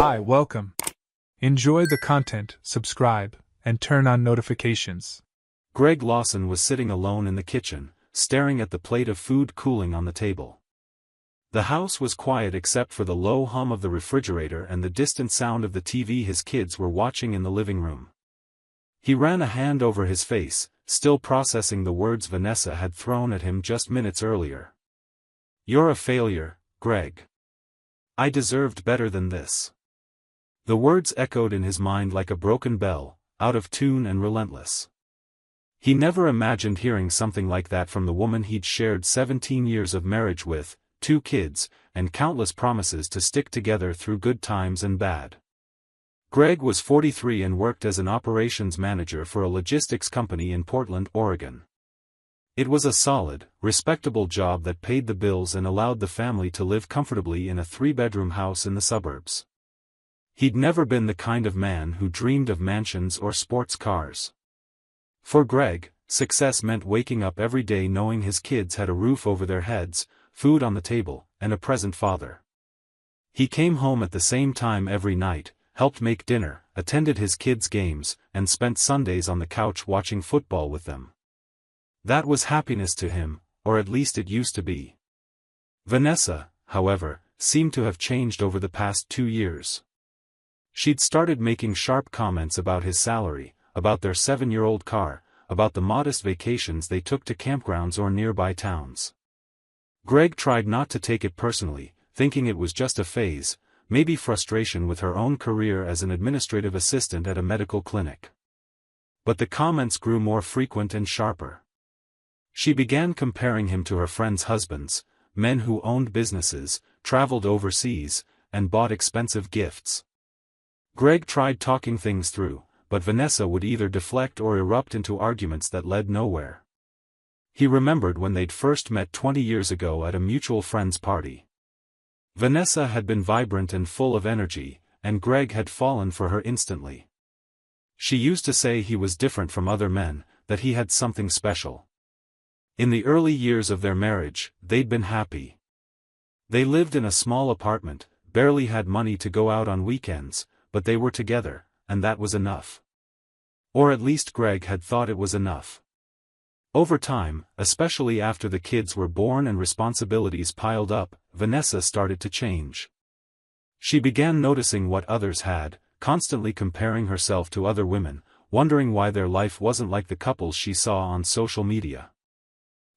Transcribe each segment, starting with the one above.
Hi, welcome. Enjoy the content, subscribe, and turn on notifications. Greg Lawson was sitting alone in the kitchen, staring at the plate of food cooling on the table. The house was quiet except for the low hum of the refrigerator and the distant sound of the TV his kids were watching in the living room. He ran a hand over his face, still processing the words Vanessa had thrown at him just minutes earlier. "You're a failure, Greg. I deserved better than this." The words echoed in his mind like a broken bell, out of tune and relentless. He never imagined hearing something like that from the woman he'd shared 17 years of marriage with, 2 kids, and countless promises to stick together through good times and bad. Greg was 43 and worked as an operations manager for a logistics company in Portland, Oregon. It was a solid, respectable job that paid the bills and allowed the family to live comfortably in a 3-bedroom house in the suburbs. He'd never been the kind of man who dreamed of mansions or sports cars. For Greg, success meant waking up every day knowing his kids had a roof over their heads, food on the table, and a present father. He came home at the same time every night, helped make dinner, attended his kids' games, and spent Sundays on the couch watching football with them. That was happiness to him, or at least it used to be. Vanessa, however, seemed to have changed over the past 2 years. She'd started making sharp comments about his salary, about their 7-year-old car, about the modest vacations they took to campgrounds or nearby towns. Greg tried not to take it personally, thinking it was just a phase, maybe frustration with her own career as an administrative assistant at a medical clinic. But the comments grew more frequent and sharper. She began comparing him to her friends' husbands, men who owned businesses, traveled overseas, and bought expensive gifts. Greg tried talking things through, but Vanessa would either deflect or erupt into arguments that led nowhere. He remembered when they'd first met 20 years ago at a mutual friend's party. Vanessa had been vibrant and full of energy, and Greg had fallen for her instantly. She used to say he was different from other men, that he had something special. In the early years of their marriage, they'd been happy. They lived in a small apartment, barely had money to go out on weekends, but they were together, and that was enough. Or at least Greg had thought it was enough. Over time, especially after the kids were born and responsibilities piled up, Vanessa started to change. She began noticing what others had, constantly comparing herself to other women, wondering why their life wasn't like the couples she saw on social media.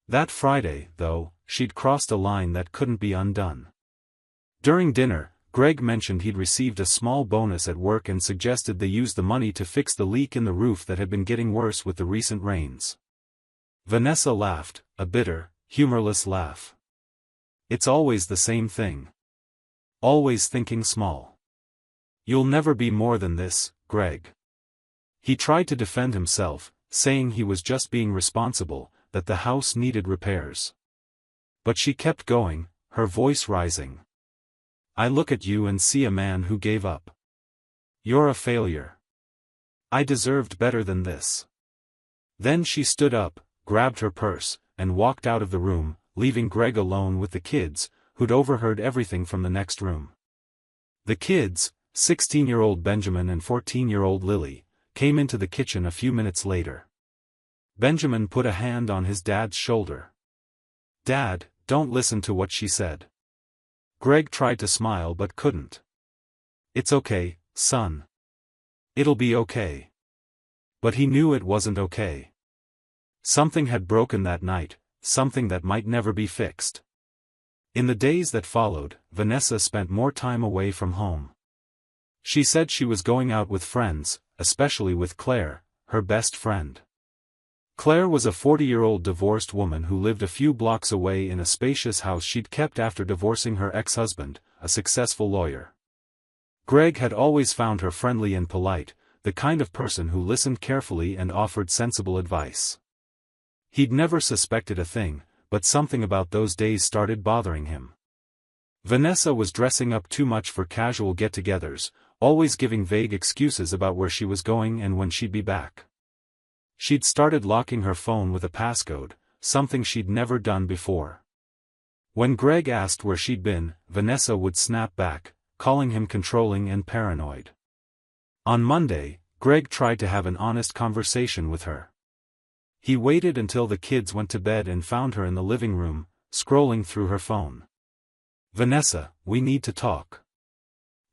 That Friday, though, she'd crossed a line that couldn't be undone. During dinner, Greg mentioned he'd received a small bonus at work and suggested they use the money to fix the leak in the roof that had been getting worse with the recent rains. Vanessa laughed, a bitter, humorless laugh. "It's always the same thing. Always thinking small. You'll never be more than this, Greg." He tried to defend himself, saying he was just being responsible, that the house needed repairs. But she kept going, her voice rising. "I look at you and see a man who gave up. You're a failure. I deserved better than this." Then she stood up, grabbed her purse, and walked out of the room, leaving Greg alone with the kids, who'd overheard everything from the next room. The kids, 16-year-old Benjamin and 14-year-old Lily, came into the kitchen a few minutes later. Benjamin put a hand on his dad's shoulder. "Dad, don't listen to what she said." Greg tried to smile but couldn't. "It's okay, son. It'll be okay." But he knew it wasn't okay. Something had broken that night, something that might never be fixed. In the days that followed, Vanessa spent more time away from home. She said she was going out with friends, especially with Claire, her best friend. Claire was a 40-year-old divorced woman who lived a few blocks away in a spacious house she'd kept after divorcing her ex-husband, a successful lawyer. Greg had always found her friendly and polite, the kind of person who listened carefully and offered sensible advice. He'd never suspected a thing, but something about those days started bothering him. Vanessa was dressing up too much for casual get-togethers, always giving vague excuses about where she was going and when she'd be back. She'd started locking her phone with a passcode, something she'd never done before. When Greg asked where she'd been, Vanessa would snap back, calling him controlling and paranoid. On Monday, Greg tried to have an honest conversation with her. He waited until the kids went to bed and found her in the living room, scrolling through her phone. "Vanessa, we need to talk.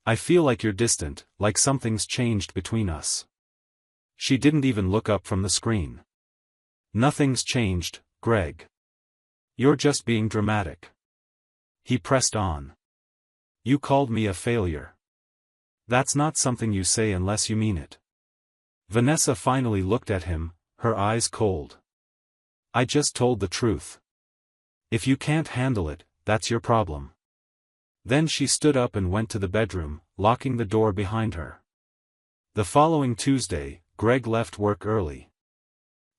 I feel like you're distant, like something's changed between us." She didn't even look up from the screen. "Nothing's changed, Greg. You're just being dramatic." He pressed on. "You called me a failure. That's not something you say unless you mean it." Vanessa finally looked at him, her eyes cold. "I just told the truth. If you can't handle it, that's your problem." Then she stood up and went to the bedroom, locking the door behind her. The following Tuesday, Greg left work early.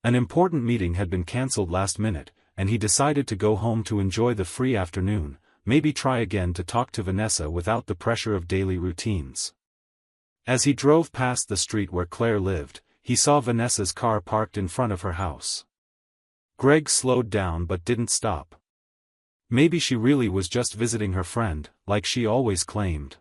An important meeting had been cancelled last minute, and he decided to go home to enjoy the free afternoon, maybe try again to talk to Vanessa without the pressure of daily routines. As he drove past the street where Claire lived, he saw Vanessa's car parked in front of her house. Greg slowed down but didn't stop. Maybe she really was just visiting her friend, like she always claimed.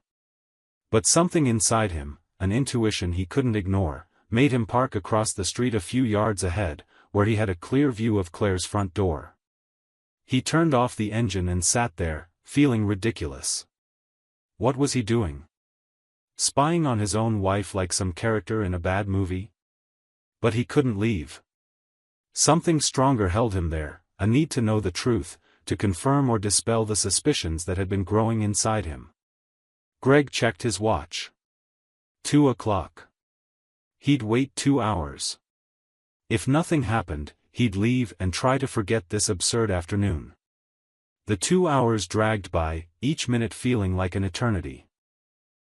But something inside him, an intuition he couldn't ignore, made him park across the street a few yards ahead, where he had a clear view of Claire's front door. He turned off the engine and sat there, feeling ridiculous. What was he doing? Spying on his own wife like some character in a bad movie? But he couldn't leave. Something stronger held him there, a need to know the truth, to confirm or dispel the suspicions that had been growing inside him. Greg checked his watch. 2:00. He'd wait 2 hours. If nothing happened, he'd leave and try to forget this absurd afternoon. The 2 hours dragged by, each minute feeling like an eternity.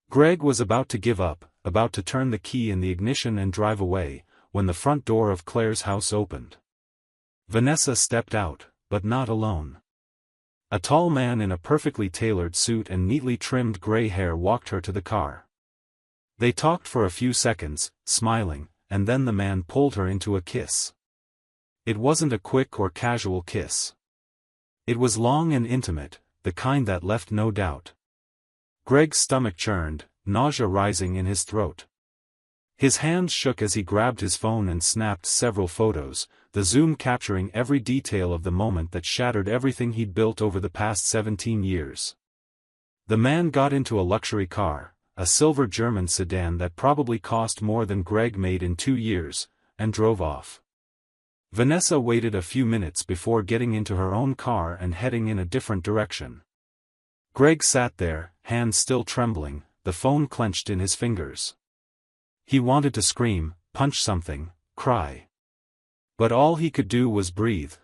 Greg was about to give up, about to turn the key in the ignition and drive away, when the front door of Claire's house opened. Vanessa stepped out, but not alone. A tall man in a perfectly tailored suit and neatly trimmed gray hair walked her to the car. They talked for a few seconds, smiling, and then the man pulled her into a kiss. It wasn't a quick or casual kiss. It was long and intimate, the kind that left no doubt. Greg's stomach churned, nausea rising in his throat. His hands shook as he grabbed his phone and snapped several photos, the zoom capturing every detail of the moment that shattered everything he'd built over the past 17 years. The man got into a luxury car, a silver German sedan that probably cost more than Greg made in 2 years, and drove off. Vanessa waited a few minutes before getting into her own car and heading in a different direction. Greg sat there, hands still trembling, the phone clenched in his fingers. He wanted to scream, punch something, cry. But all he could do was breathe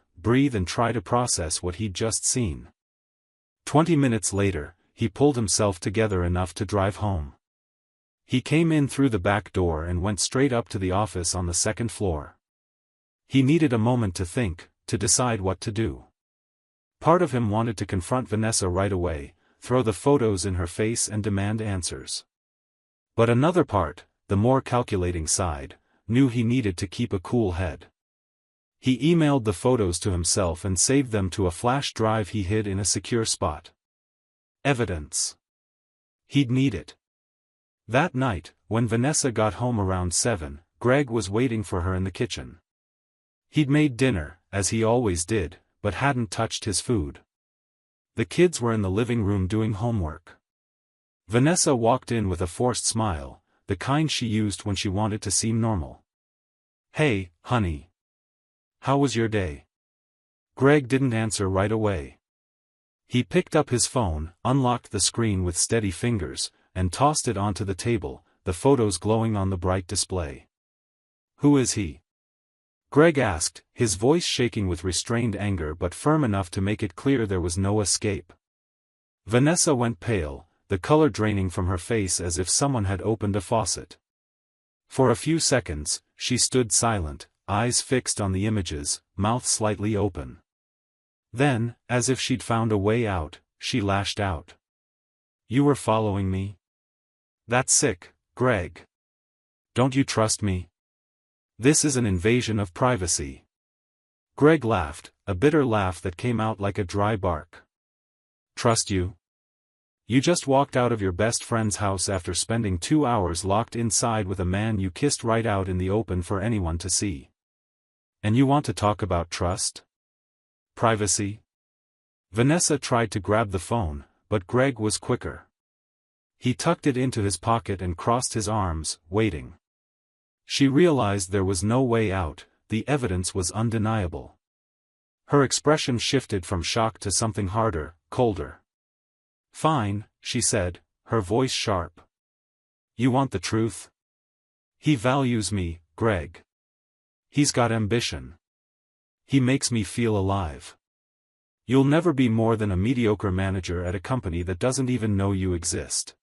and try to process what he'd just seen. 20 minutes later, he pulled himself together enough to drive home. He came in through the back door and went straight up to the office on the second floor. He needed a moment to think, to decide what to do. Part of him wanted to confront Vanessa right away, throw the photos in her face and demand answers. But another part, the more calculating side, knew he needed to keep a cool head. He emailed the photos to himself and saved them to a flash drive he hid in a secure spot. Evidence. He'd need it. That night, when Vanessa got home around 7, Greg was waiting for her in the kitchen. He'd made dinner, as he always did, but hadn't touched his food. The kids were in the living room doing homework. Vanessa walked in with a forced smile, the kind she used when she wanted to seem normal. "Hey, honey. How was your day?" Greg didn't answer right away. He picked up his phone, unlocked the screen with steady fingers, and tossed it onto the table, the photos glowing on the bright display. "Who is he?" Greg asked, his voice shaking with restrained anger but firm enough to make it clear there was no escape. Vanessa went pale, the color draining from her face as if someone had opened a faucet. For a few seconds, she stood silent, eyes fixed on the images, mouth slightly open. Then, as if she'd found a way out, she lashed out. "You were following me? That's sick, Greg. Don't you trust me? This is an invasion of privacy." Greg laughed, a bitter laugh that came out like a dry bark. "Trust you? You just walked out of your best friend's house after spending 2 hours locked inside with a man you kissed right out in the open for anyone to see. And you want to talk about trust? Privacy? Vanessa tried to grab the phone, but Greg was quicker. He tucked it into his pocket and crossed his arms, waiting. She realized there was no way out, the evidence was undeniable. Her expression shifted from shock to something harder, colder. Fine, she said, her voice sharp. You want the truth? He values me, Greg. He's got ambition. He makes me feel alive. You'll never be more than a mediocre manager at a company that doesn't even know you exist.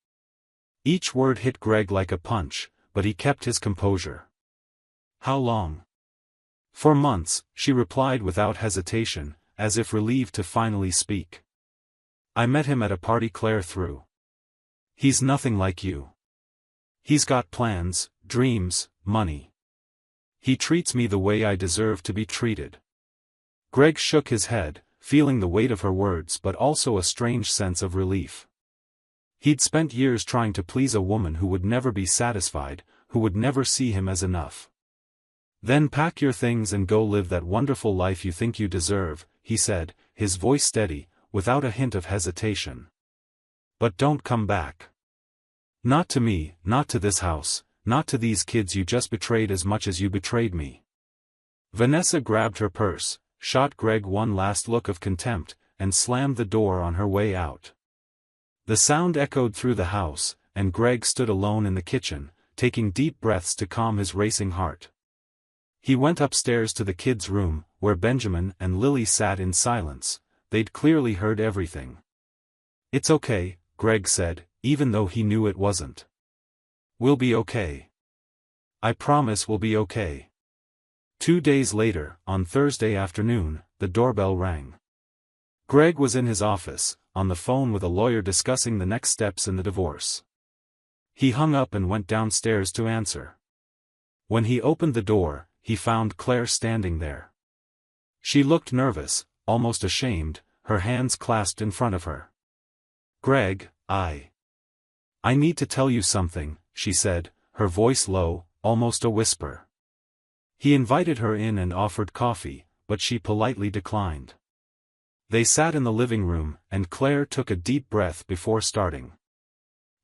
Each word hit Greg like a punch, but he kept his composure. How long? For months, she replied without hesitation, as if relieved to finally speak. I met him at a party Claire threw. He's nothing like you. He's got plans, dreams, money. He treats me the way I deserve to be treated. Greg shook his head, feeling the weight of her words but also a strange sense of relief. He'd spent years trying to please a woman who would never be satisfied, who would never see him as enough. Then pack your things and go live that wonderful life you think you deserve, he said, his voice steady, without a hint of hesitation. But don't come back. Not to me, not to this house, not to these kids you just betrayed as much as you betrayed me. Vanessa grabbed her purse, shot Greg one last look of contempt, and slammed the door on her way out. The sound echoed through the house, and Greg stood alone in the kitchen, taking deep breaths to calm his racing heart. He went upstairs to the kids' room, where Benjamin and Lily sat in silence. They'd clearly heard everything. It's okay, Greg said, even though he knew it wasn't. We'll be okay. I promise we'll be okay. 2 days later, on Thursday afternoon, the doorbell rang. Greg was in his office, on the phone with a lawyer discussing the next steps in the divorce. He hung up and went downstairs to answer. When he opened the door, he found Claire standing there. She looked nervous, almost ashamed, her hands clasped in front of her. Greg, I need to tell you something, she said, her voice low, almost a whisper. He invited her in and offered coffee, but she politely declined. They sat in the living room, and Claire took a deep breath before starting.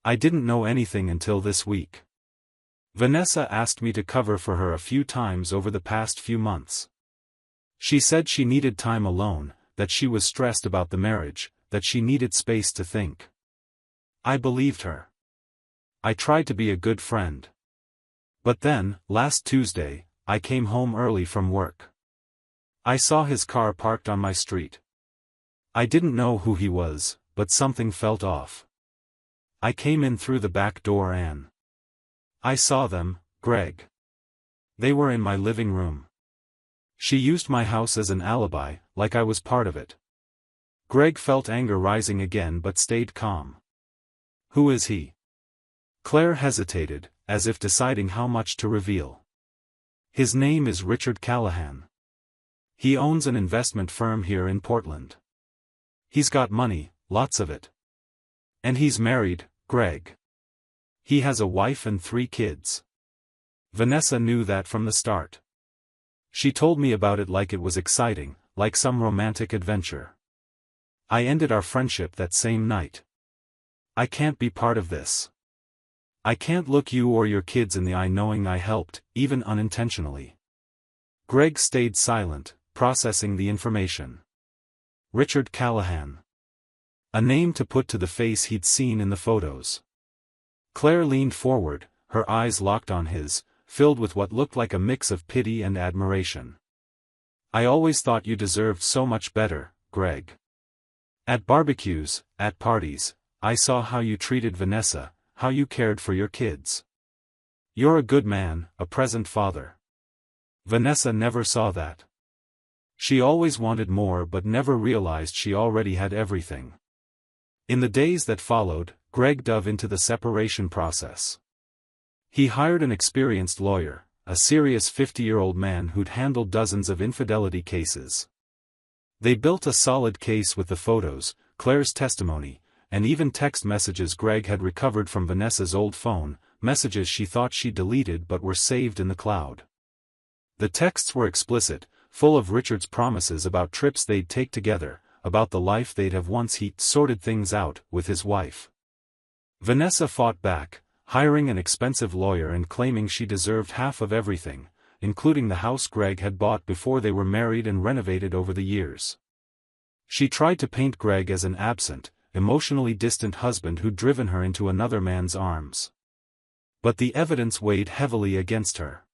I didn't know anything until this week. Vanessa asked me to cover for her a few times over the past few months. She said she needed time alone, that she was stressed about the marriage, that she needed space to think. I believed her. I tried to be a good friend. But then, last Tuesday, I came home early from work. I saw his car parked on my street. I didn't know who he was, but something felt off. I came in through the back door and I saw them, Greg. They were in my living room. She used my house as an alibi, like I was part of it. Greg felt anger rising again but stayed calm. Who is he? Claire hesitated, as if deciding how much to reveal. His name is Richard Callahan. He owns an investment firm here in Portland. He's got money, lots of it. And he's married, Greg. He has a wife and 3 kids. Vanessa knew that from the start. She told me about it like it was exciting, like some romantic adventure. I ended our friendship that same night. I can't be part of this. I can't look you or your kids in the eye knowing I helped, even unintentionally. Greg stayed silent, processing the information. Richard Callahan. A name to put to the face he'd seen in the photos. Claire leaned forward, her eyes locked on his, filled with what looked like a mix of pity and admiration. I always thought you deserved so much better, Greg. At barbecues, at parties, I saw how you treated Vanessa, how you cared for your kids. You're a good man, a present father. Vanessa never saw that. She always wanted more but never realized she already had everything. In the days that followed, Greg dove into the separation process. He hired an experienced lawyer, a serious 50-year-old man who'd handled dozens of infidelity cases. They built a solid case with the photos, Claire's testimony, and even text messages Greg had recovered from Vanessa's old phone, messages she thought she'd deleted but were saved in the cloud. The texts were explicit, full of Richard's promises about trips they'd take together, about the life they'd have once he'd sorted things out with his wife. Vanessa fought back, hiring an expensive lawyer and claiming she deserved half of everything, including the house Greg had bought before they were married and renovated over the years. She tried to paint Greg as an absent, emotionally distant husband who'd driven her into another man's arms. But the evidence weighed heavily against her.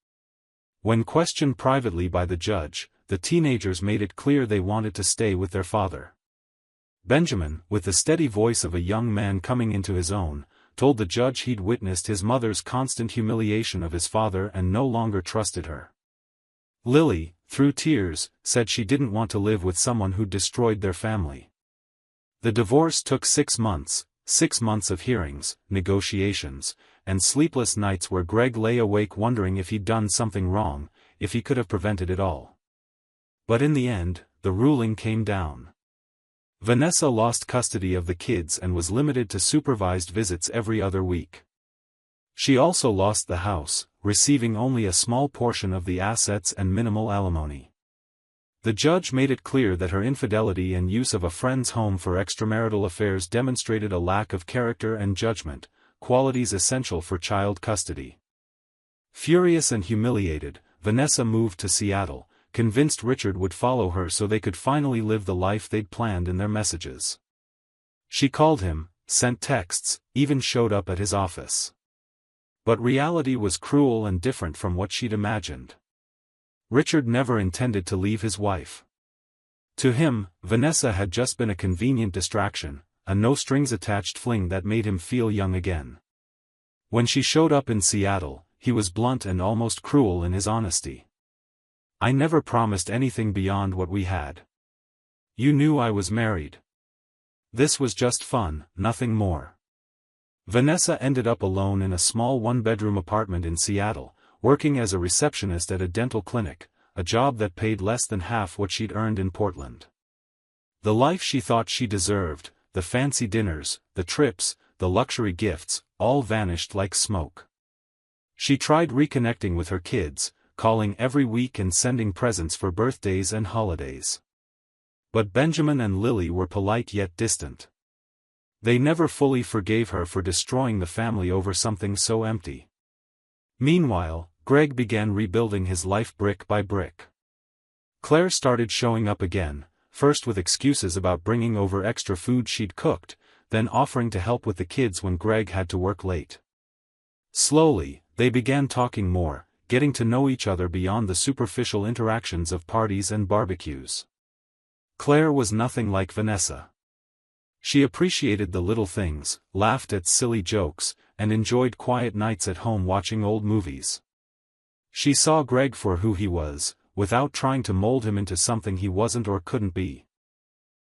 When questioned privately by the judge, the teenagers made it clear they wanted to stay with their father. Benjamin, with the steady voice of a young man coming into his own, told the judge he'd witnessed his mother's constant humiliation of his father and no longer trusted her. Lily, through tears, said she didn't want to live with someone who'd destroyed their family. The divorce took 6 months, 6 months of hearings, negotiations, and sleepless nights where Greg lay awake wondering if he'd done something wrong, if he could have prevented it all. But in the end, the ruling came down. Vanessa lost custody of the kids and was limited to supervised visits every other week. She also lost the house, receiving only a small portion of the assets and minimal alimony. The judge made it clear that her infidelity and use of a friend's home for extramarital affairs demonstrated a lack of character and judgment, qualities essential for child custody. Furious and humiliated, Vanessa moved to Seattle, convinced Richard would follow her so they could finally live the life they'd planned in their messages. She called him, sent texts, even showed up at his office. But reality was cruel and different from what she'd imagined. Richard never intended to leave his wife. To him, Vanessa had just been a convenient distraction, a no-strings-attached fling that made him feel young again. When she showed up in Seattle, he was blunt and almost cruel in his honesty. "I never promised anything beyond what we had. You knew I was married. This was just fun, nothing more." Vanessa ended up alone in a small one-bedroom apartment in Seattle, working as a receptionist at a dental clinic, a job that paid less than half what she'd earned in Portland. The life she thought she deserved, the fancy dinners, the trips, the luxury gifts, all vanished like smoke. She tried reconnecting with her kids, calling every week and sending presents for birthdays and holidays. But Benjamin and Lily were polite yet distant. They never fully forgave her for destroying the family over something so empty. Meanwhile, Greg began rebuilding his life brick by brick. Claire started showing up again, first with excuses about bringing over extra food she'd cooked, then offering to help with the kids when Greg had to work late. Slowly, they began talking more, getting to know each other beyond the superficial interactions of parties and barbecues. Claire was nothing like Vanessa. She appreciated the little things, laughed at silly jokes, and enjoyed quiet nights at home watching old movies. She saw Greg for who he was, without trying to mold him into something he wasn't or couldn't be.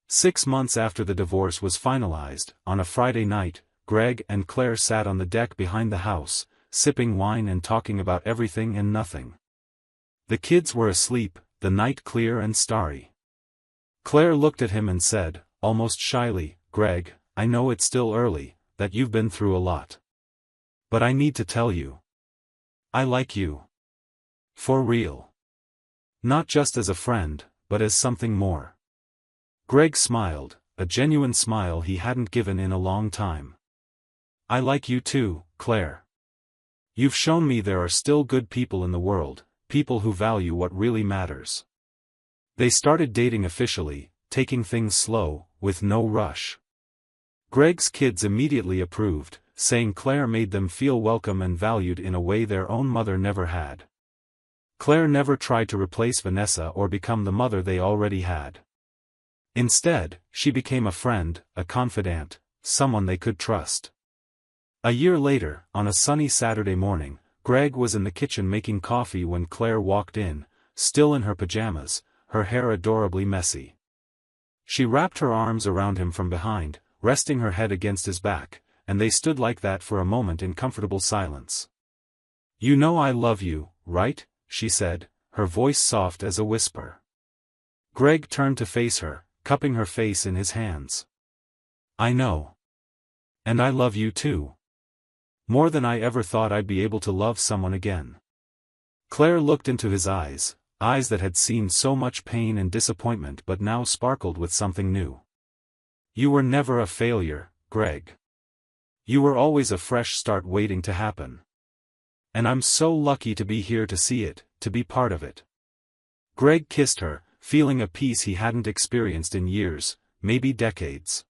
6 months after the divorce was finalized, on a Friday night, Greg and Claire sat on the deck behind the house, sipping wine and talking about everything and nothing. The kids were asleep, the night clear and starry. Claire looked at him and said, almost shyly, "Greg, I know it's still early, that you've been through a lot. But I need to tell you. I like you. For real. Not just as a friend, but as something more." Greg smiled, a genuine smile he hadn't given in a long time. "I like you too, Claire. You've shown me there are still good people in the world, people who value what really matters." They started dating officially, taking things slow, with no rush. Greg's kids immediately approved, saying Claire made them feel welcome and valued in a way their own mother never had. Claire never tried to replace Vanessa or become the mother they already had. Instead, she became a friend, a confidant, someone they could trust. A year later, on a sunny Saturday morning, Greg was in the kitchen making coffee when Claire walked in, still in her pajamas, her hair adorably messy. She wrapped her arms around him from behind, resting her head against his back, and they stood like that for a moment in comfortable silence. "You know I love you, right?" she said, her voice soft as a whisper. Greg turned to face her, cupping her face in his hands. "I know. And I love you too. More than I ever thought I'd be able to love someone again. Claire looked into his eyes, eyes that had seen so much pain and disappointment but now sparkled with something new. You were never a failure, Greg. You were always a fresh start waiting to happen. And I'm so lucky to be here to see it, to be part of it. Greg kissed her, feeling a peace he hadn't experienced in years, maybe decades.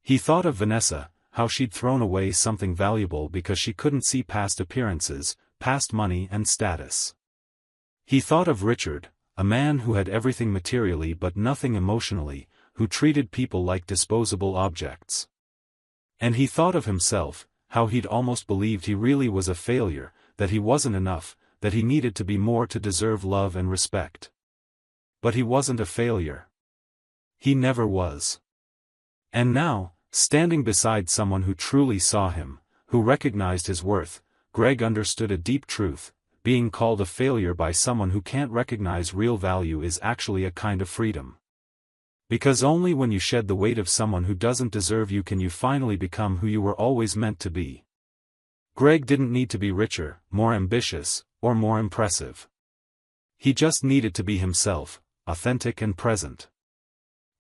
He thought of Vanessa, how she'd thrown away something valuable because she couldn't see past appearances, past money and status. He thought of Richard, a man who had everything materially but nothing emotionally, who treated people like disposable objects. And he thought of himself, how he'd almost believed he really was a failure, that he wasn't enough, that he needed to be more to deserve love and respect. But he wasn't a failure. He never was. And now, standing beside someone who truly saw him, who recognized his worth, Greg understood a deep truth: being called a failure by someone who can't recognize real value is actually a kind of freedom. Because only when you shed the weight of someone who doesn't deserve you can you finally become who you were always meant to be. Greg didn't need to be richer, more ambitious, or more impressive. He just needed to be himself, authentic and present.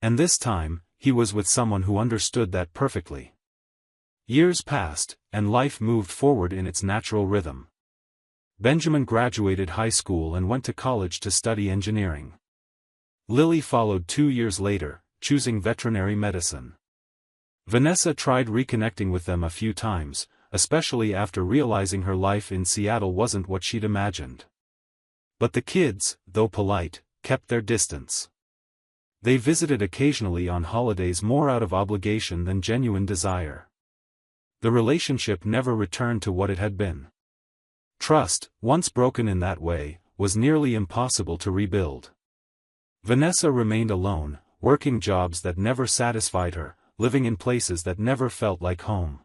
And this time, he was with someone who understood that perfectly. Years passed, and life moved forward in its natural rhythm. Benjamin graduated high school and went to college to study engineering. Lily followed 2 years later, choosing veterinary medicine. Vanessa tried reconnecting with them a few times, especially after realizing her life in Seattle wasn't what she'd imagined. But the kids, though polite, kept their distance. They visited occasionally on holidays more out of obligation than genuine desire. The relationship never returned to what it had been. Trust, once broken in that way, was nearly impossible to rebuild. Vanessa remained alone, working jobs that never satisfied her, living in places that never felt like home.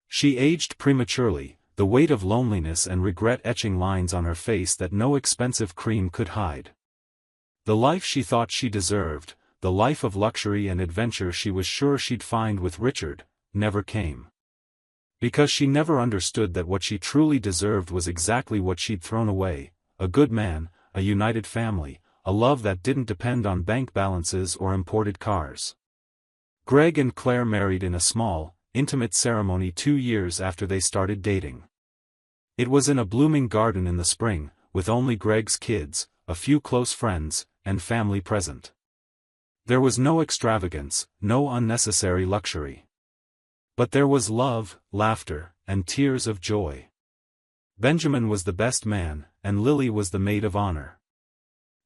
She aged prematurely, the weight of loneliness and regret etching lines on her face that no expensive cream could hide. The life she thought she deserved, the life of luxury and adventure she was sure she'd find with Richard, never came. Because she never understood that what she truly deserved was exactly what she'd thrown away: a good man, a united family, a love that didn't depend on bank balances or imported cars. Greg and Claire married in a small, intimate ceremony 2 years after they started dating. It was in a blooming garden in the spring, with only Greg's kids, a few close friends, and family present. There was no extravagance, no unnecessary luxury. But there was love, laughter, and tears of joy. Benjamin was the best man, and Lily was the maid of honor.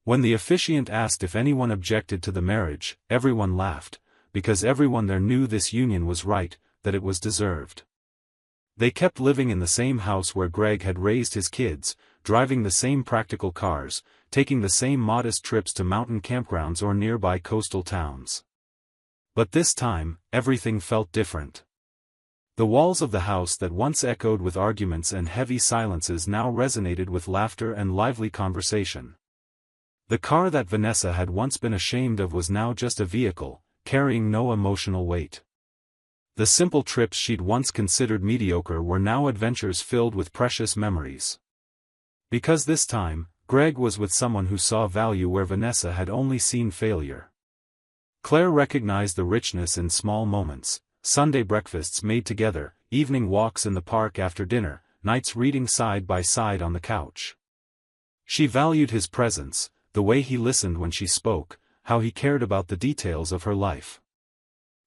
When the officiant asked if anyone objected to the marriage, everyone laughed, because everyone there knew this union was right, that it was deserved. They kept living in the same house where Greg had raised his kids, driving the same practical cars, taking the same modest trips to mountain campgrounds or nearby coastal towns. But this time, everything felt different. The walls of the house that once echoed with arguments and heavy silences now resonated with laughter and lively conversation. The car that Vanessa had once been ashamed of was now just a vehicle, carrying no emotional weight. The simple trips she'd once considered mediocre were now adventures filled with precious memories. Because this time, Greg was with someone who saw value where Vanessa had only seen failure. Claire recognized the richness in small moments: Sunday breakfasts made together, evening walks in the park after dinner, nights reading side by side on the couch. She valued his presence, the way he listened when she spoke, how he cared about the details of her life.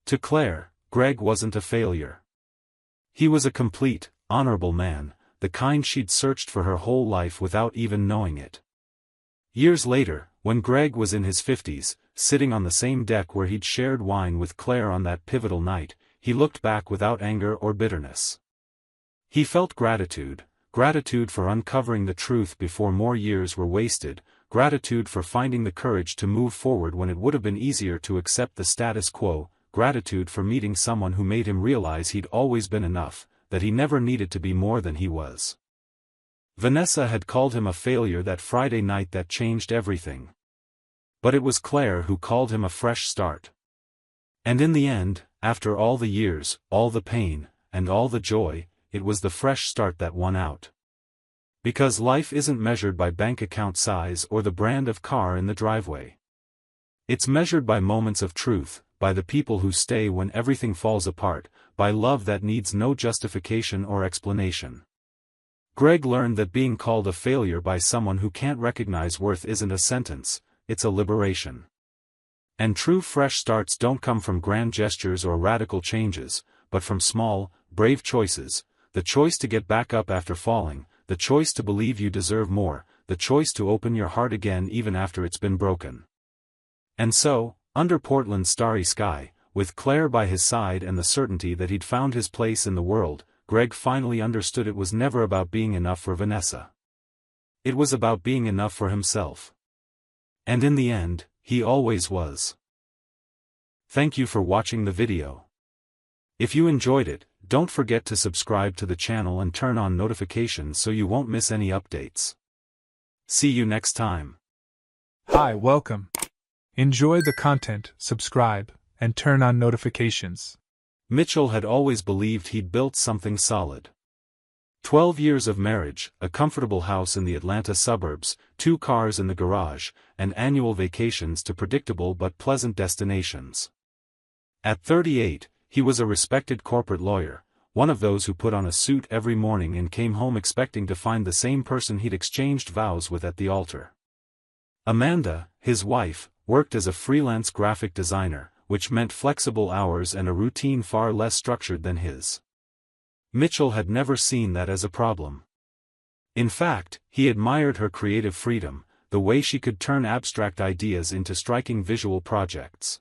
To Claire, Greg wasn't a failure. He was a complete, honorable man, the kind she'd searched for her whole life without even knowing it. Years later, when Greg was in his 50s, sitting on the same deck where he'd shared wine with Claire on that pivotal night, he looked back without anger or bitterness. He felt gratitude for uncovering the truth before more years were wasted, gratitude for finding the courage to move forward when it would have been easier to accept the status quo, gratitude for meeting someone who made him realize he'd always been enough, that he never needed to be more than he was. Vanessa had called him a failure that Friday night that changed everything. But it was Claire who called him a fresh start. And in the end, after all the years, all the pain, and all the joy, it was the fresh start that won out. Because life isn't measured by bank account size or the brand of car in the driveway. It's measured by moments of truth, by the people who stay when everything falls apart, by love that needs no justification or explanation. Greg learned that being called a failure by someone who can't recognize worth isn't a sentence, it's a liberation. And true fresh starts don't come from grand gestures or radical changes, but from small, brave choices, the choice to get back up after falling, the choice to believe you deserve more, the choice to open your heart again even after it's been broken. And so, under Portland's starry sky, with Claire by his side and the certainty that he'd found his place in the world, Greg finally understood it was never about being enough for Vanessa. It was about being enough for himself. And in the end, he always was. Thank you for watching the video. If you enjoyed it, don't forget to subscribe to the channel and turn on notifications so you won't miss any updates. See you next time. Hi, welcome. Enjoy the content, subscribe, and turn on notifications. Mitchell had always believed he'd built something solid. 12 years of marriage, a comfortable house in the Atlanta suburbs, 2 cars in the garage, and annual vacations to predictable but pleasant destinations. At 38, he was a respected corporate lawyer, one of those who put on a suit every morning and came home expecting to find the same person he'd exchanged vows with at the altar. Amanda, his wife, worked as a freelance graphic designer, which meant flexible hours and a routine far less structured than his. Mitchell had never seen that as a problem. In fact, he admired her creative freedom, the way she could turn abstract ideas into striking visual projects.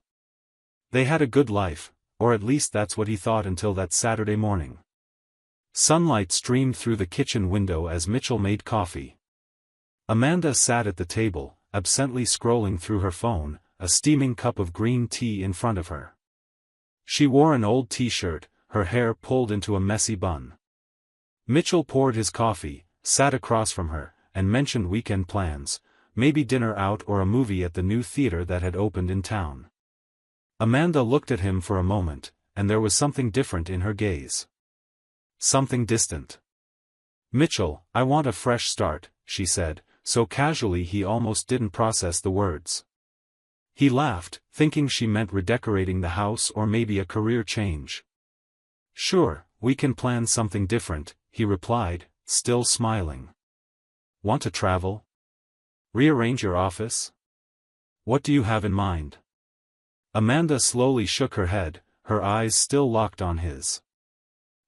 They had a good life, or at least that's what he thought until that Saturday morning. Sunlight streamed through the kitchen window as Mitchell made coffee. Amanda sat at the table, absently scrolling through her phone, a steaming cup of green tea in front of her. She wore an old t-shirt, her hair pulled into a messy bun. Mitchell poured his coffee, sat across from her, and mentioned weekend plans, maybe dinner out or a movie at the new theater that had opened in town. Amanda looked at him for a moment, and there was something different in her gaze. Something distant. "Mitchell, I want a fresh start," she said, so casually he almost didn't process the words. He laughed, thinking she meant redecorating the house or maybe a career change. "Sure, we can plan something different," he replied, still smiling. "Want to travel? Rearrange your office? What do you have in mind?" Amanda slowly shook her head, her eyes still locked on his.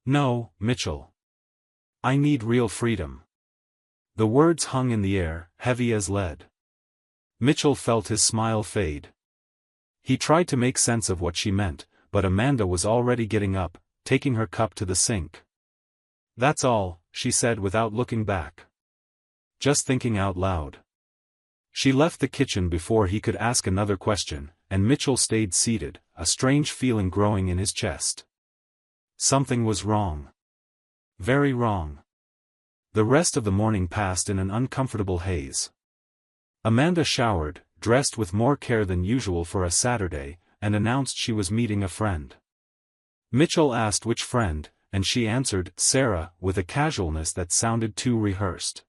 "No, Mitchell. I need real freedom." The words hung in the air, heavy as lead. Mitchell felt his smile fade. He tried to make sense of what she meant, but Amanda was already getting up, taking her cup to the sink. "That's all," she said without looking back. "Just thinking out loud." She left the kitchen before he could ask another question, and Mitchell stayed seated, a strange feeling growing in his chest. Something was wrong. Very wrong. The rest of the morning passed in an uncomfortable haze. Amanda showered, dressed with more care than usual for a Saturday, and announced she was meeting a friend. Mitchell asked which friend, and she answered, Sarah, with a casualness that sounded too rehearsed.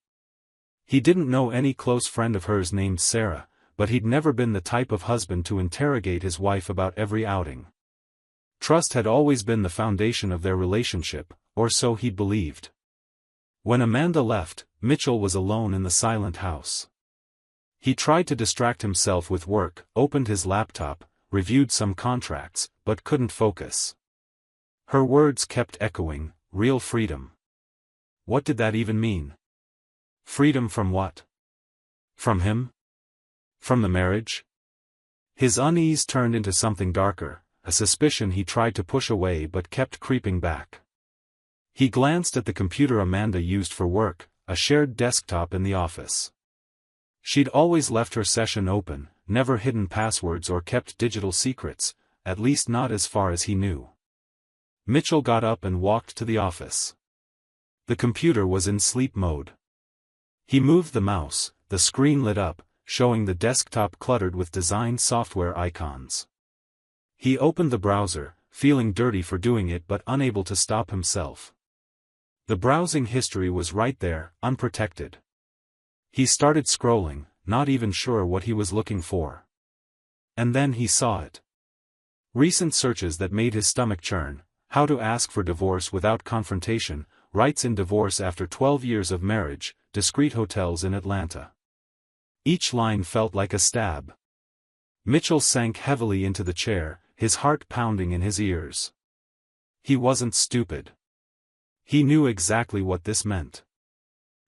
He didn't know any close friend of hers named Sarah, but he'd never been the type of husband to interrogate his wife about every outing. Trust had always been the foundation of their relationship, or so he'd believed. When Amanda left, Mitchell was alone in the silent house. He tried to distract himself with work, opened his laptop, reviewed some contracts, but couldn't focus. Her words kept echoing, real freedom. What did that even mean? Freedom from what? From him? From the marriage? His unease turned into something darker, a suspicion he tried to push away but kept creeping back. He glanced at the computer Amanda used for work, a shared desktop in the office. She'd always left her session open, never hidden passwords or kept digital secrets, at least not as far as he knew. Mitchell got up and walked to the office. The computer was in sleep mode. He moved the mouse, the screen lit up, showing the desktop cluttered with design software icons. He opened the browser, feeling dirty for doing it but unable to stop himself. The browsing history was right there, unprotected. He started scrolling, not even sure what he was looking for. And then he saw it. Recent searches that made his stomach churn: how to ask for divorce without confrontation, rights in divorce after 12 years of marriage, discreet hotels in Atlanta. Each line felt like a stab. Mitchell sank heavily into the chair, his heart pounding in his ears. He wasn't stupid. He knew exactly what this meant.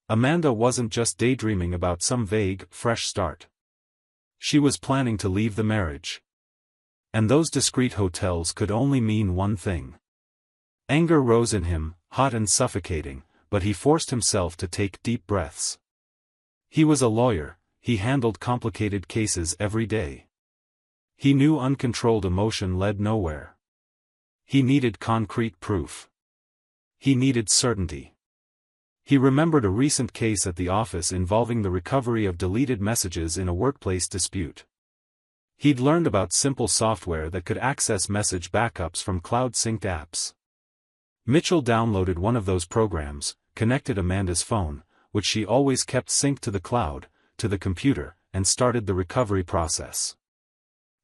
Amanda wasn't just daydreaming about some vague, fresh start. She was planning to leave the marriage. And those discreet hotels could only mean one thing. Anger rose in him, hot and suffocating, but he forced himself to take deep breaths. He was a lawyer, he handled complicated cases every day. He knew uncontrolled emotion led nowhere. He needed concrete proof. He needed certainty. He remembered a recent case at the office involving the recovery of deleted messages in a workplace dispute. He'd learned about simple software that could access message backups from cloud-synced apps. Mitchell downloaded one of those programs, connected Amanda's phone, which she always kept synced to the cloud, to the computer, and started the recovery process.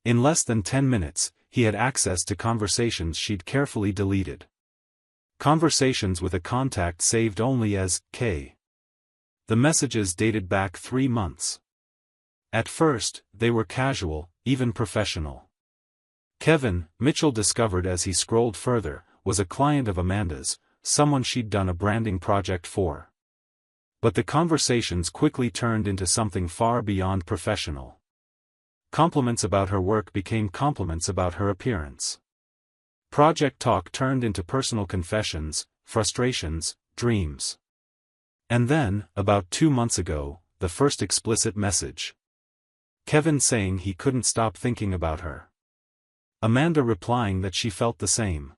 In less than 10 minutes, he had access to conversations she'd carefully deleted. Conversations with a contact saved only as K. The messages dated back 3 months. At first, they were casual, even professional. Kevin, Mitchell discovered as he scrolled further, was a client of Amanda's, someone she'd done a branding project for. But the conversations quickly turned into something far beyond professional. Compliments about her work became compliments about her appearance. Project talk turned into personal confessions, frustrations, dreams. And then, about 2 months ago, the first explicit message. Kevin saying he couldn't stop thinking about her. Amanda replying that she felt the same.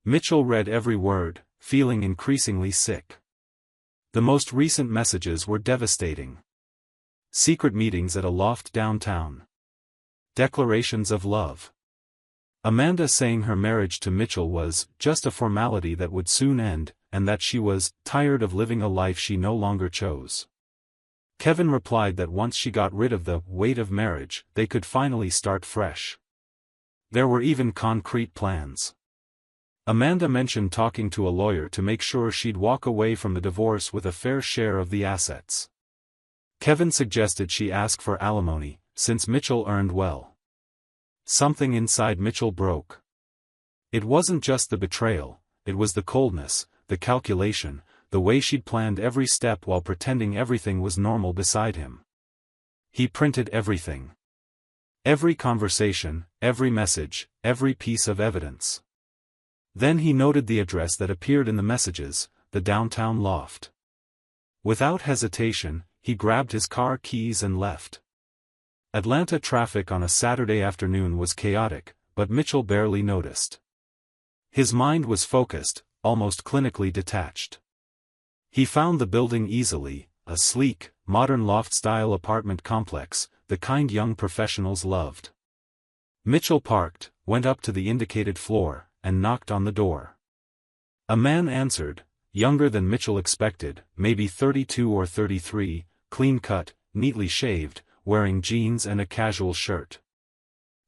Mitchell read every word, feeling increasingly sick. The most recent messages were devastating. Secret meetings at a loft downtown. Declarations of love. Amanda saying her marriage to Mitchell was just a formality that would soon end, and that she was tired of living a life she no longer chose. Kevin replied that once she got rid of the weight of marriage, they could finally start fresh. There were even concrete plans. Amanda mentioned talking to a lawyer to make sure she'd walk away from the divorce with a fair share of the assets. Kevin suggested she ask for alimony, since Mitchell earned well. Something inside Mitchell broke. It wasn't just the betrayal, it was the coldness, the calculation, the way she'd planned every step while pretending everything was normal beside him. He printed everything. Every conversation, every message, every piece of evidence. Then he noted the address that appeared in the messages, the downtown loft. Without hesitation, he grabbed his car keys and left. Atlanta traffic on a Saturday afternoon was chaotic, but Mitchell barely noticed. His mind was focused, almost clinically detached. He found the building easily, a sleek, modern loft-style apartment complex, the kind young professionals loved. Mitchell parked, went up to the indicated floor, and knocked on the door. A man answered, younger than Mitchell expected, maybe 32 or 33, clean-cut, neatly shaved, wearing jeans and a casual shirt.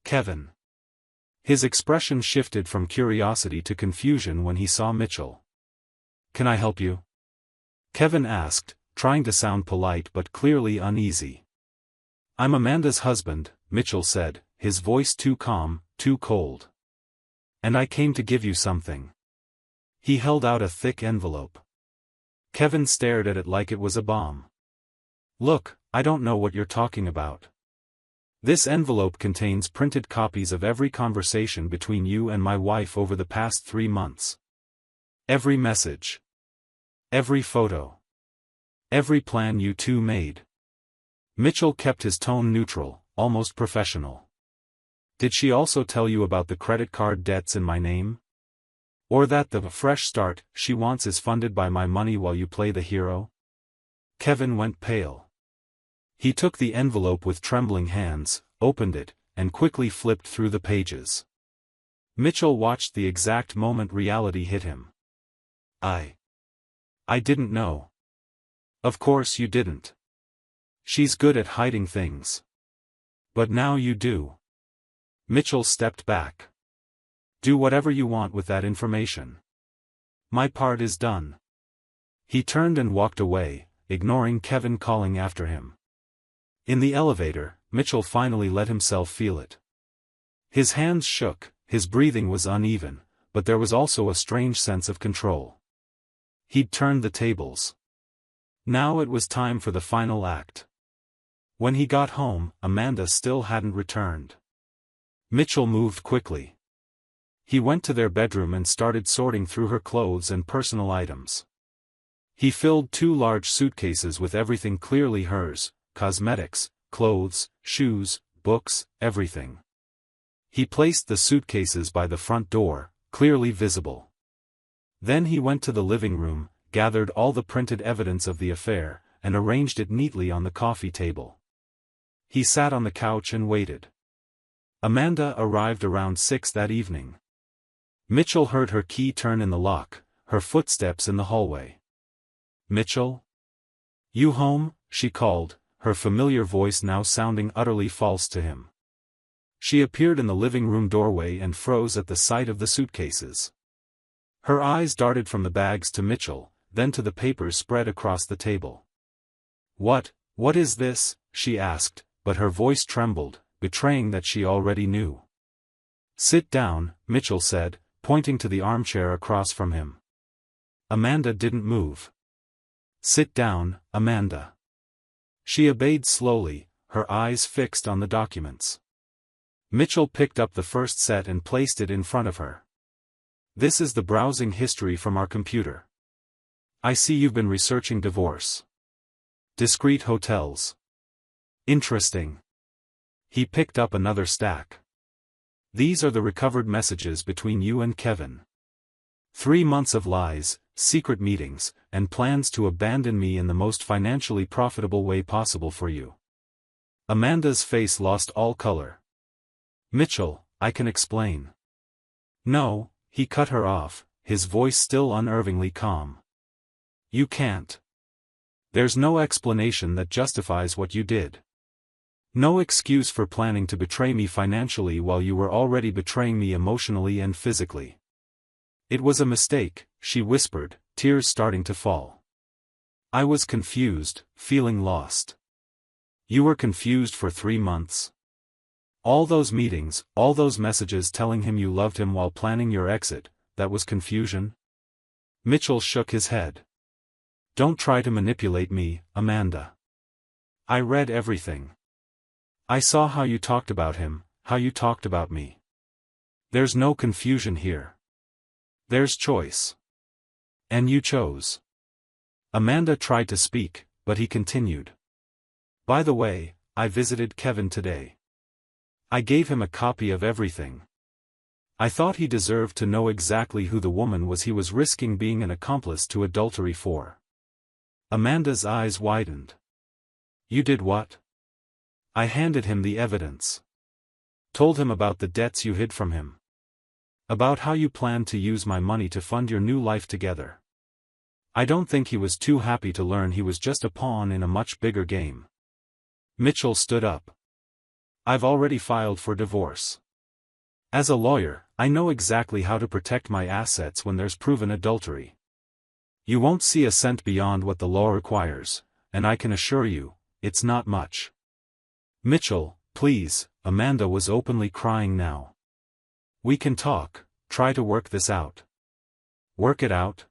Kevin. His expression shifted from curiosity to confusion when he saw Mitchell. "Can I help you?" Kevin asked, trying to sound polite but clearly uneasy. "I'm Amanda's husband," Mitchell said, his voice too calm, too cold. "And I came to give you something." He held out a thick envelope. Kevin stared at it like it was a bomb. "Look, I don't know what you're talking about. This envelope contains printed copies of every conversation between you and my wife over the past 3 months. Every message. Every photo. Every plan you two made." Mitchell kept his tone neutral, almost professional. "Did she also tell you about the credit card debts in my name? Or that the fresh start she wants is funded by my money while you play the hero?" Kevin went pale. He took the envelope with trembling hands, opened it, and quickly flipped through the pages. Mitchell watched the exact moment reality hit him. I didn't know. Of course you didn't. She's good at hiding things. But now you do. Mitchell stepped back. Do whatever you want with that information. My part is done. He turned and walked away, ignoring Kevin calling after him. In the elevator, Mitchell finally let himself feel it. His hands shook, his breathing was uneven, but there was also a strange sense of control. He'd turned the tables. Now it was time for the final act. When he got home, Amanda still hadn't returned. Mitchell moved quickly. He went to their bedroom and started sorting through her clothes and personal items. He filled 2 large suitcases with everything clearly hers: cosmetics, clothes, shoes, books, everything. He placed the suitcases by the front door, clearly visible. Then he went to the living room, gathered all the printed evidence of the affair, and arranged it neatly on the coffee table. He sat on the couch and waited. Amanda arrived around 6 that evening. Mitchell heard her key turn in the lock, her footsteps in the hallway. "Mitchell? You home?" she called, her familiar voice now sounding utterly false to him. She appeared in the living room doorway and froze at the sight of the suitcases. Her eyes darted from the bags to Mitchell, then to the papers spread across the table. What is this?" she asked, but her voice trembled, betraying that she already knew. "Sit down," Mitchell said, pointing to the armchair across from him. Amanda didn't move. "Sit down, Amanda." She obeyed slowly, her eyes fixed on the documents. Mitchell picked up the first set and placed it in front of her. "This is the browsing history from our computer. I see you've been researching divorce. Discreet hotels. Interesting." He picked up another stack. "These are the recovered messages between you and Kevin. 3 months of lies, secret meetings, and plans to abandon me in the most financially profitable way possible for you." Amanda's face lost all color. "Mitchell, I can explain." "No," he cut her off, his voice still unnervingly calm. "You can't. There's no explanation that justifies what you did. No excuse for planning to betray me financially while you were already betraying me emotionally and physically. It was a mistake," she whispered, tears starting to fall. "I was confused, feeling lost." "You were confused for 3 months? All those meetings, all those messages telling him you loved him while planning your exit, that was confusion?" Mitchell shook his head. "Don't try to manipulate me, Amanda. I read everything. I saw how you talked about him, how you talked about me. There's no confusion here. There's choice. And you chose." Amanda tried to speak, but he continued. "By the way, I visited Kevin today. I gave him a copy of everything. I thought he deserved to know exactly who the woman was he was risking being an accomplice to adultery for." Amanda's eyes widened. "You did what?" "I handed him the evidence. Told him about the debts you hid from him. About how you planned to use my money to fund your new life together. I don't think he was too happy to learn he was just a pawn in a much bigger game." Mitchell stood up. "I've already filed for divorce. As a lawyer, I know exactly how to protect my assets when there's proven adultery. You won't see a cent beyond what the law requires, and I can assure you, it's not much." "Mitchell, please," Amanda was openly crying now. "We can talk, try to work this out." "Work it out?"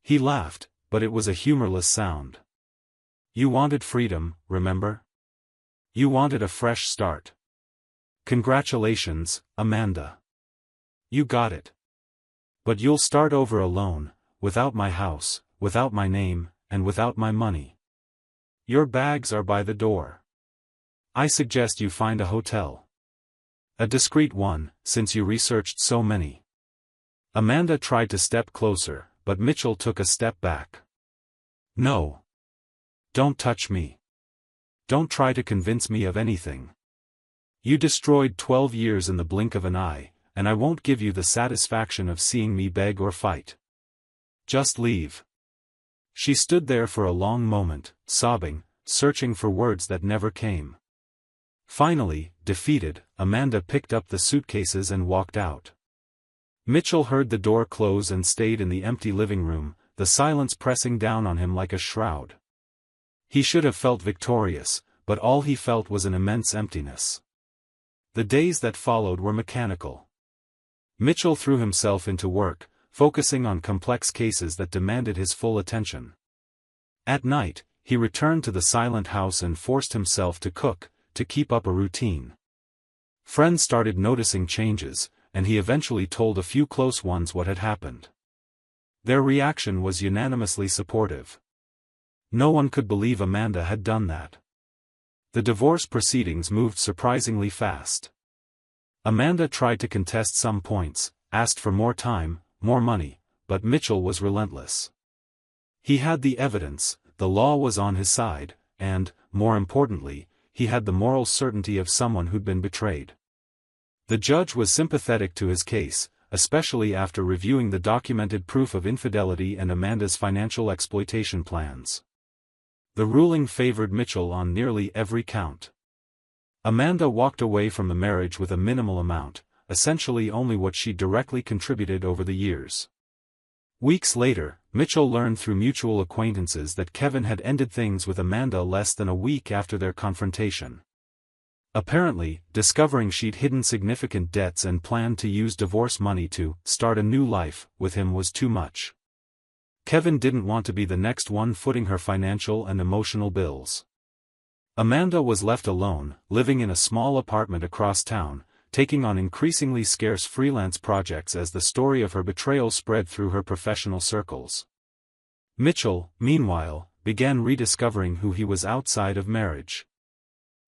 He laughed, but it was a humorless sound. "You wanted freedom, remember? You wanted a fresh start. Congratulations, Amanda. You got it. But you'll start over alone, without my house, without my name, and without my money. Your bags are by the door. I suggest you find a hotel. A discreet one, since you researched so many." Amanda tried to step closer, but Mitchell took a step back. "No. Don't touch me. Don't try to convince me of anything. You destroyed 12 years in the blink of an eye, and I won't give you the satisfaction of seeing me beg or fight. Just leave." She stood there for a long moment, sobbing, searching for words that never came. Finally, defeated, Amanda picked up the suitcases and walked out. Mitchell heard the door close and stayed in the empty living room, the silence pressing down on him like a shroud. He should have felt victorious, but all he felt was an immense emptiness. The days that followed were mechanical. Mitchell threw himself into work, focusing on complex cases that demanded his full attention. At night, he returned to the silent house and forced himself to cook, to keep up a routine. Friends started noticing changes, and he eventually told a few close ones what had happened. Their reaction was unanimously supportive. No one could believe Amanda had done that. The divorce proceedings moved surprisingly fast. Amanda tried to contest some points, asked for more time, more money, but Mitchell was relentless. He had the evidence, the law was on his side, and, more importantly, he had the moral certainty of someone who'd been betrayed. The judge was sympathetic to his case, especially after reviewing the documented proof of infidelity and Amanda's financial exploitation plans. The ruling favored Mitchell on nearly every count. Amanda walked away from the marriage with a minimal amount, essentially only what she directly contributed over the years. Weeks later, Mitchell learned through mutual acquaintances that Kevin had ended things with Amanda less than a week after their confrontation. Apparently, discovering she'd hidden significant debts and planned to use divorce money to start a new life with him was too much. Kevin didn't want to be the next one footing her financial and emotional bills. Amanda was left alone, living in a small apartment across town, taking on increasingly scarce freelance projects as the story of her betrayal spread through her professional circles. Mitchell, meanwhile, began rediscovering who he was outside of marriage.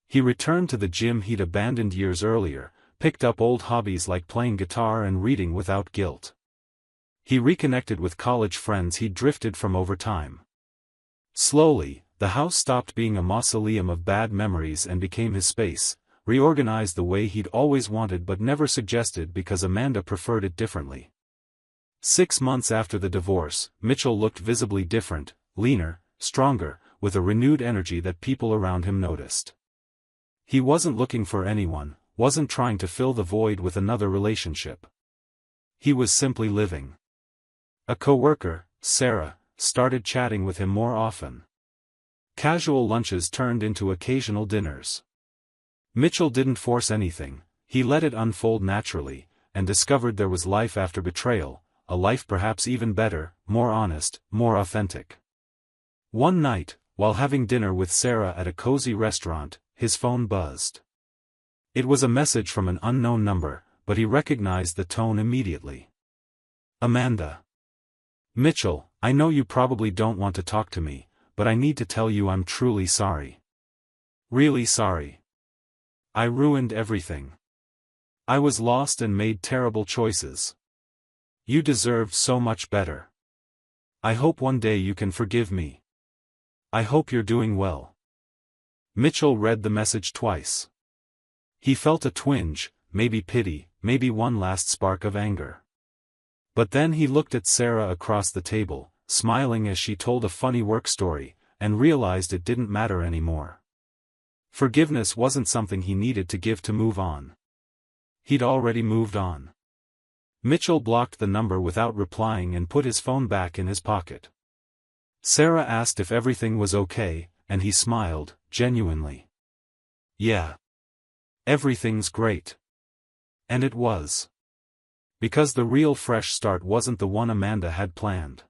He returned to the gym he'd abandoned years earlier, picked up old hobbies like playing guitar and reading without guilt. He reconnected with college friends he'd drifted from over time. Slowly, the house stopped being a mausoleum of bad memories and became his space, reorganized the way he'd always wanted but never suggested because Amanda preferred it differently. 6 months after the divorce, Mitchell looked visibly different, leaner, stronger, with a renewed energy that people around him noticed. He wasn't looking for anyone, wasn't trying to fill the void with another relationship. He was simply living. A coworker, Sarah, started chatting with him more often. Casual lunches turned into occasional dinners. Mitchell didn't force anything, he let it unfold naturally, and discovered there was life after betrayal, a life perhaps even better, more honest, more authentic. One night, while having dinner with Sarah at a cozy restaurant, his phone buzzed. It was a message from an unknown number, but he recognized the tone immediately. Amanda. Mitchell, I know you probably don't want to talk to me, but I need to tell you I'm truly sorry. Really sorry. I ruined everything. I was lost and made terrible choices. You deserved so much better. I hope one day you can forgive me. I hope you're doing well. Mitchell read the message twice. He felt a twinge, maybe pity, maybe one last spark of anger. But then he looked at Sarah across the table, smiling as she told a funny work story, and realized it didn't matter anymore. Forgiveness wasn't something he needed to give to move on. He'd already moved on. Mitchell blocked the number without replying and put his phone back in his pocket. Sarah asked if everything was okay, and he smiled, genuinely. Yeah. Everything's great. And it was. Because the real fresh start wasn't the one Amanda had planned.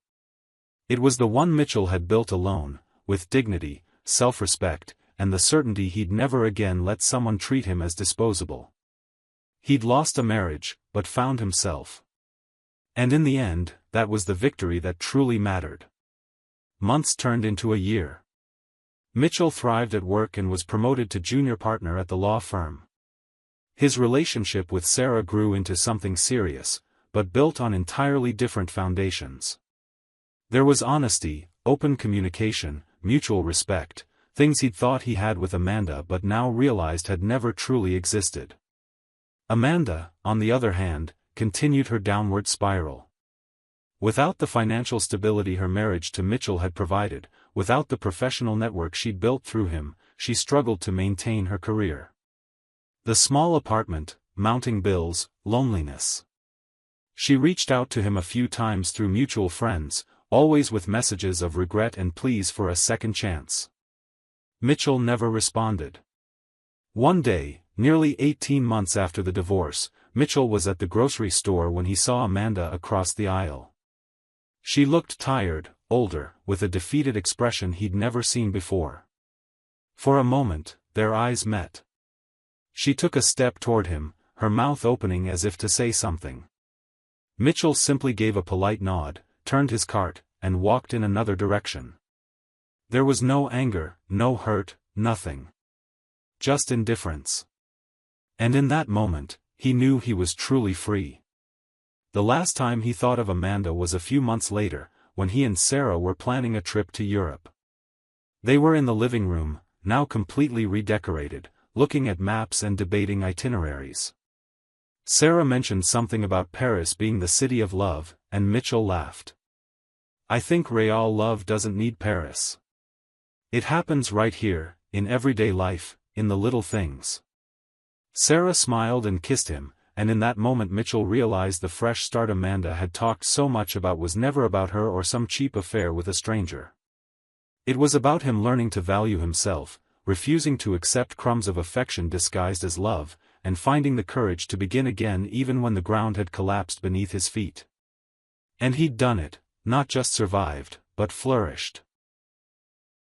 It was the one Mitchell had built alone, with dignity, self-respect, and the certainty he'd never again let someone treat him as disposable. He'd lost a marriage, but found himself. And in the end, that was the victory that truly mattered. Months turned into a year. Mitchell thrived at work and was promoted to junior partner at the law firm. His relationship with Sarah grew into something serious, but built on entirely different foundations. There was honesty, open communication, mutual respect, things he'd thought he had with Amanda but now realized had never truly existed. Amanda, on the other hand, continued her downward spiral. Without the financial stability her marriage to Mitchell had provided, without the professional network she'd built through him, she struggled to maintain her career. The small apartment, mounting bills, loneliness. She reached out to him a few times through mutual friends, always with messages of regret and pleas for a second chance. Mitchell never responded. One day, nearly 18 months after the divorce, Mitchell was at the grocery store when he saw Amanda across the aisle. She looked tired, older, with a defeated expression he'd never seen before. For a moment, their eyes met. She took a step toward him, her mouth opening as if to say something. Mitchell simply gave a polite nod, turned his cart, and walked in another direction. There was no anger, no hurt, nothing. Just indifference. And in that moment, he knew he was truly free. The last time he thought of Amanda was a few months later, when he and Sarah were planning a trip to Europe. They were in the living room, now completely redecorated, looking at maps and debating itineraries. Sarah mentioned something about Paris being the city of love, and Mitchell laughed. "I think real love doesn't need Paris. It happens right here, in everyday life, in the little things." Sarah smiled and kissed him, and in that moment Mitchell realized the fresh start Amanda had talked so much about was never about her or some cheap affair with a stranger. It was about him learning to value himself, refusing to accept crumbs of affection disguised as love, and finding the courage to begin again even when the ground had collapsed beneath his feet. And he'd done it, not just survived, but flourished.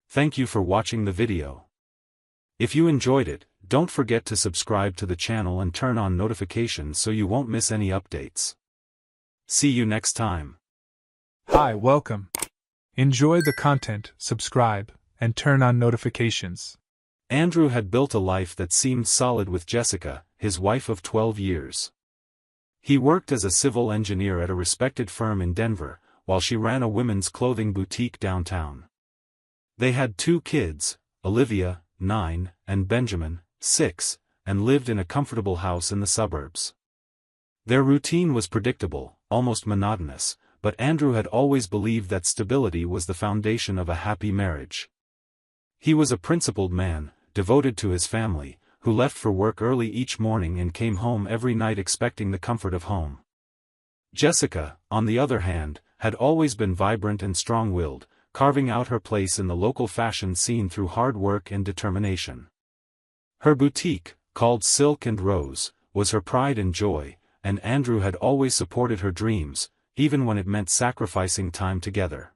Thank you for watching the video. If you enjoyed it, don't forget to subscribe to the channel and turn on notifications so you won't miss any updates. See you next time. Hi, welcome. Enjoy the content, subscribe, and turn on notifications. Andrew had built a life that seemed solid with Jessica, his wife of 12 years. He worked as a civil engineer at a respected firm in Denver, while she ran a women's clothing boutique downtown. They had 2 kids, Olivia, 9, and Benjamin, 6, and lived in a comfortable house in the suburbs. Their routine was predictable, almost monotonous, but Andrew had always believed that stability was the foundation of a happy marriage. He was a principled man, devoted to his family, who left for work early each morning and came home every night expecting the comfort of home. Jessica, on the other hand, had always been vibrant and strong-willed, carving out her place in the local fashion scene through hard work and determination. Her boutique, called Silk and Rose, was her pride and joy, and Andrew had always supported her dreams, even when it meant sacrificing time together.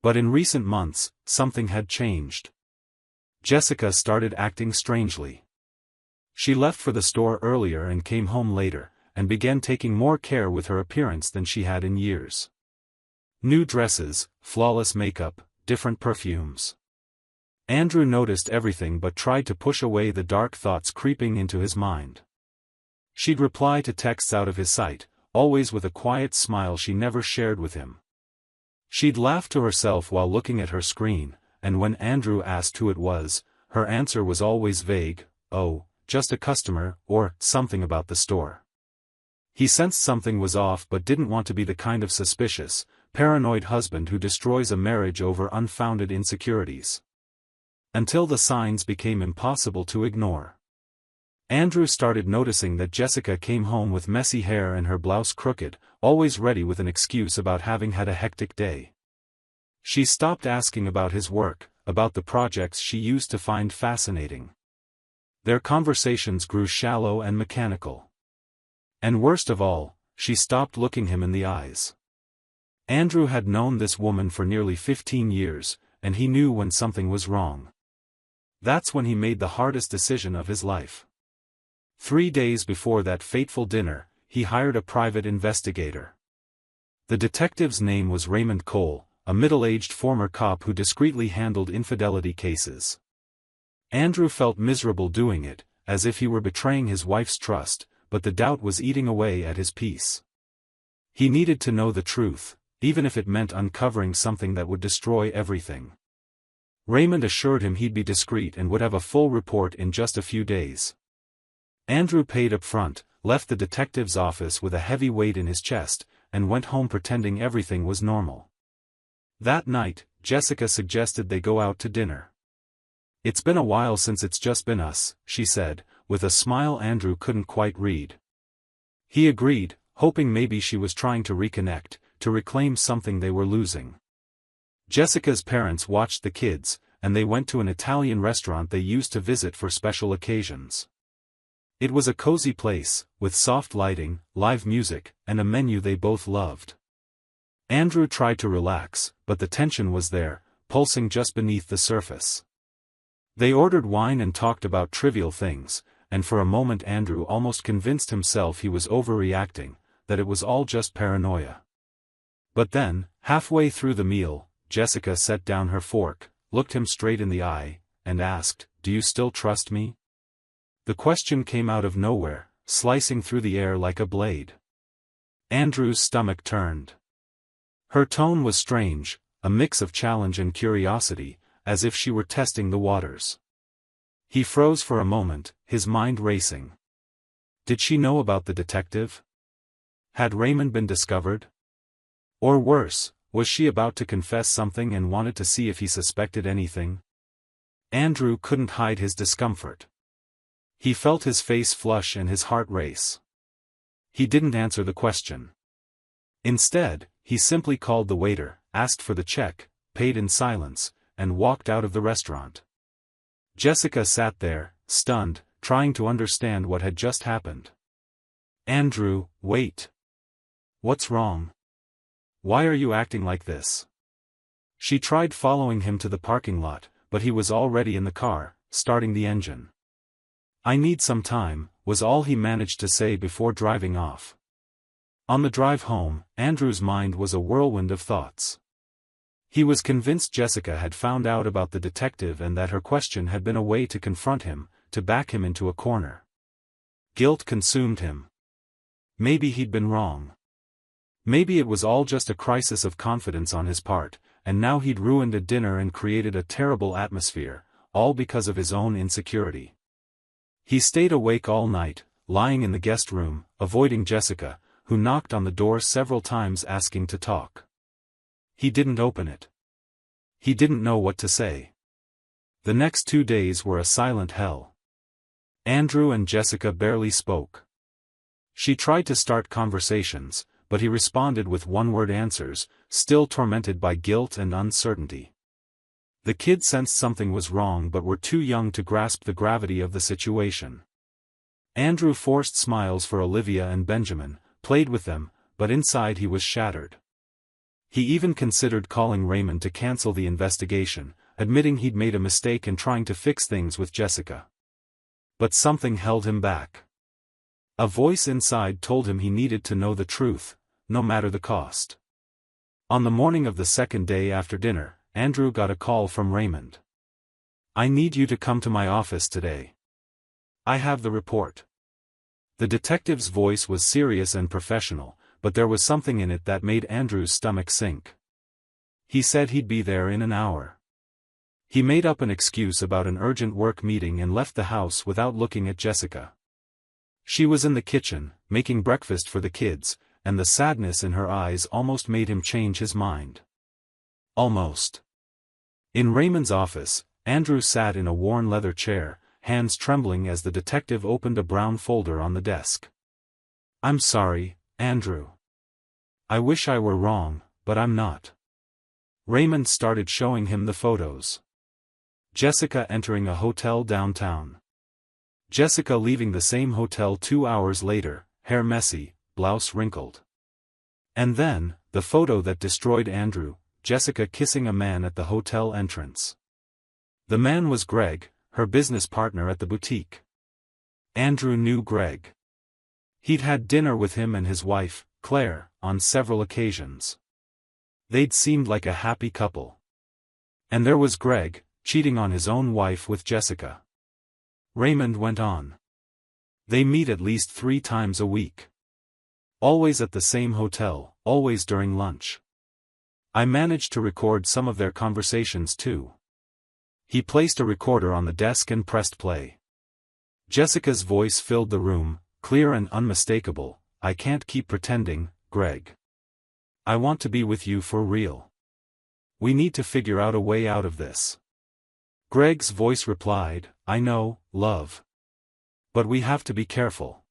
But in recent months, something had changed. Jessica started acting strangely. She left for the store earlier and came home later, and began taking more care with her appearance than she had in years. New dresses, flawless makeup, different perfumes. Andrew noticed everything but tried to push away the dark thoughts creeping into his mind. She'd reply to texts out of his sight, always with a quiet smile she never shared with him. She'd laugh to herself while looking at her screen, and when Andrew asked who it was, her answer was always vague, "Oh, just a customer," or something about the store. He sensed something was off but didn't want to be the kind of suspicious, paranoid husband who destroys a marriage over unfounded insecurities. Until the signs became impossible to ignore. Andrew started noticing that Jessica came home with messy hair and her blouse crooked, always ready with an excuse about having had a hectic day. She stopped asking about his work, about the projects she used to find fascinating. Their conversations grew shallow and mechanical. And worst of all, she stopped looking him in the eyes. Andrew had known this woman for nearly 15 years, and he knew when something was wrong. That's when he made the hardest decision of his life. 3 days before that fateful dinner, he hired a private investigator. The detective's name was Raymond Cole, a middle-aged former cop who discreetly handled infidelity cases. Andrew felt miserable doing it, as if he were betraying his wife's trust, but the doubt was eating away at his peace. He needed to know the truth, even if it meant uncovering something that would destroy everything. Raymond assured him he'd be discreet and would have a full report in just a few days. Andrew paid up front, left the detective's office with a heavy weight in his chest, and went home pretending everything was normal. That night, Jessica suggested they go out to dinner. "It's been a while since it's just been us," she said, with a smile Andrew couldn't quite read. He agreed, hoping maybe she was trying to reconnect, to reclaim something they were losing. Jessica's parents watched the kids, and they went to an Italian restaurant they used to visit for special occasions. It was a cozy place, with soft lighting, live music, and a menu they both loved. Andrew tried to relax, but the tension was there, pulsing just beneath the surface. They ordered wine and talked about trivial things, and for a moment Andrew almost convinced himself he was overreacting, that it was all just paranoia. But then, halfway through the meal, Jessica set down her fork, looked him straight in the eye, and asked, "Do you still trust me?" The question came out of nowhere, slicing through the air like a blade. Andrew's stomach turned. Her tone was strange, a mix of challenge and curiosity, as if she were testing the waters. He froze for a moment, his mind racing. Did she know about the detective? Had Raymond been discovered? Or worse, was she about to confess something and wanted to see if he suspected anything? Andrew couldn't hide his discomfort. He felt his face flush and his heart race. He didn't answer the question. Instead, he simply called the waiter, asked for the check, paid in silence, and walked out of the restaurant. Jessica sat there, stunned, trying to understand what had just happened. "Andrew, wait. What's wrong? Why are you acting like this?" She tried following him to the parking lot, but he was already in the car, starting the engine. "I need some time," was all he managed to say before driving off. On the drive home, Andrew's mind was a whirlwind of thoughts. He was convinced Jessica had found out about the detective and that her question had been a way to confront him, to back him into a corner. Guilt consumed him. Maybe he'd been wrong. Maybe it was all just a crisis of confidence on his part, and now he'd ruined a dinner and created a terrible atmosphere, all because of his own insecurity. He stayed awake all night, lying in the guest room, avoiding Jessica, who knocked on the door several times asking to talk. He didn't open it. He didn't know what to say. The next 2 days were a silent hell. Andrew and Jessica barely spoke. She tried to start conversations, but he responded with one-word answers, still tormented by guilt and uncertainty. The kids sensed something was wrong but were too young to grasp the gravity of the situation. Andrew forced smiles for Olivia and Benjamin, played with them, but inside he was shattered. He even considered calling Raymond to cancel the investigation, admitting he'd made a mistake in trying to fix things with Jessica. But something held him back. A voice inside told him he needed to know the truth, no matter the cost. On the morning of the second day after dinner, Andrew got a call from Raymond. "I need you to come to my office today. I have the report." The detective's voice was serious and professional, but there was something in it that made Andrew's stomach sink. He said he'd be there in an hour. He made up an excuse about an urgent work meeting and left the house without looking at Jessica. She was in the kitchen, making breakfast for the kids, and the sadness in her eyes almost made him change his mind. Almost. In Raymond's office, Andrew sat in a worn leather chair, hands trembling as the detective opened a brown folder on the desk. "I'm sorry, Andrew. I wish I were wrong, but I'm not." Raymond started showing him the photos. Jessica entering a hotel downtown. Jessica leaving the same hotel 2 hours later, hair messy, blouse wrinkled. And then, the photo that destroyed Andrew, Jessica kissing a man at the hotel entrance. The man was Greg, her business partner at the boutique. Andrew knew Greg. He'd had dinner with him and his wife, Claire, on several occasions. They'd seemed like a happy couple. And there was Greg, cheating on his own wife with Jessica. Raymond went on. They meet at least 3 times a week. Always at the same hotel, always during lunch. I managed to record some of their conversations too. He placed a recorder on the desk and pressed play. Jessica's voice filled the room, clear and unmistakable. I can't keep pretending, Greg. I want to be with you for real. We need to figure out a way out of this. Greg's voice replied, I know, love. But we have to be careful.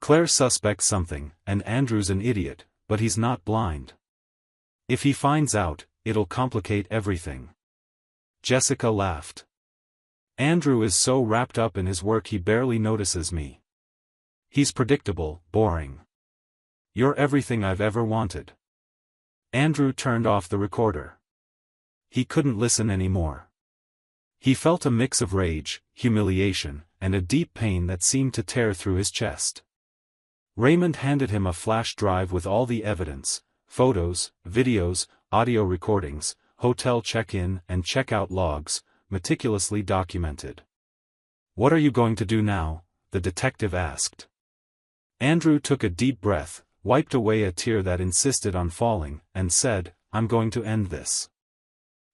Claire suspects something, and Andrew's an idiot, but he's not blind. If he finds out, it'll complicate everything. Jessica laughed. Andrew is so wrapped up in his work he barely notices me. He's predictable, boring. You're everything I've ever wanted. Andrew turned off the recorder. He couldn't listen anymore. He felt a mix of rage, humiliation, and a deep pain that seemed to tear through his chest. Raymond handed him a flash drive with all the evidence, photos, videos, audio recordings, hotel check-in and check-out logs, meticulously documented. What are you going to do now? The detective asked. Andrew took a deep breath, wiped away a tear that insisted on falling, and said, I'm going to end this.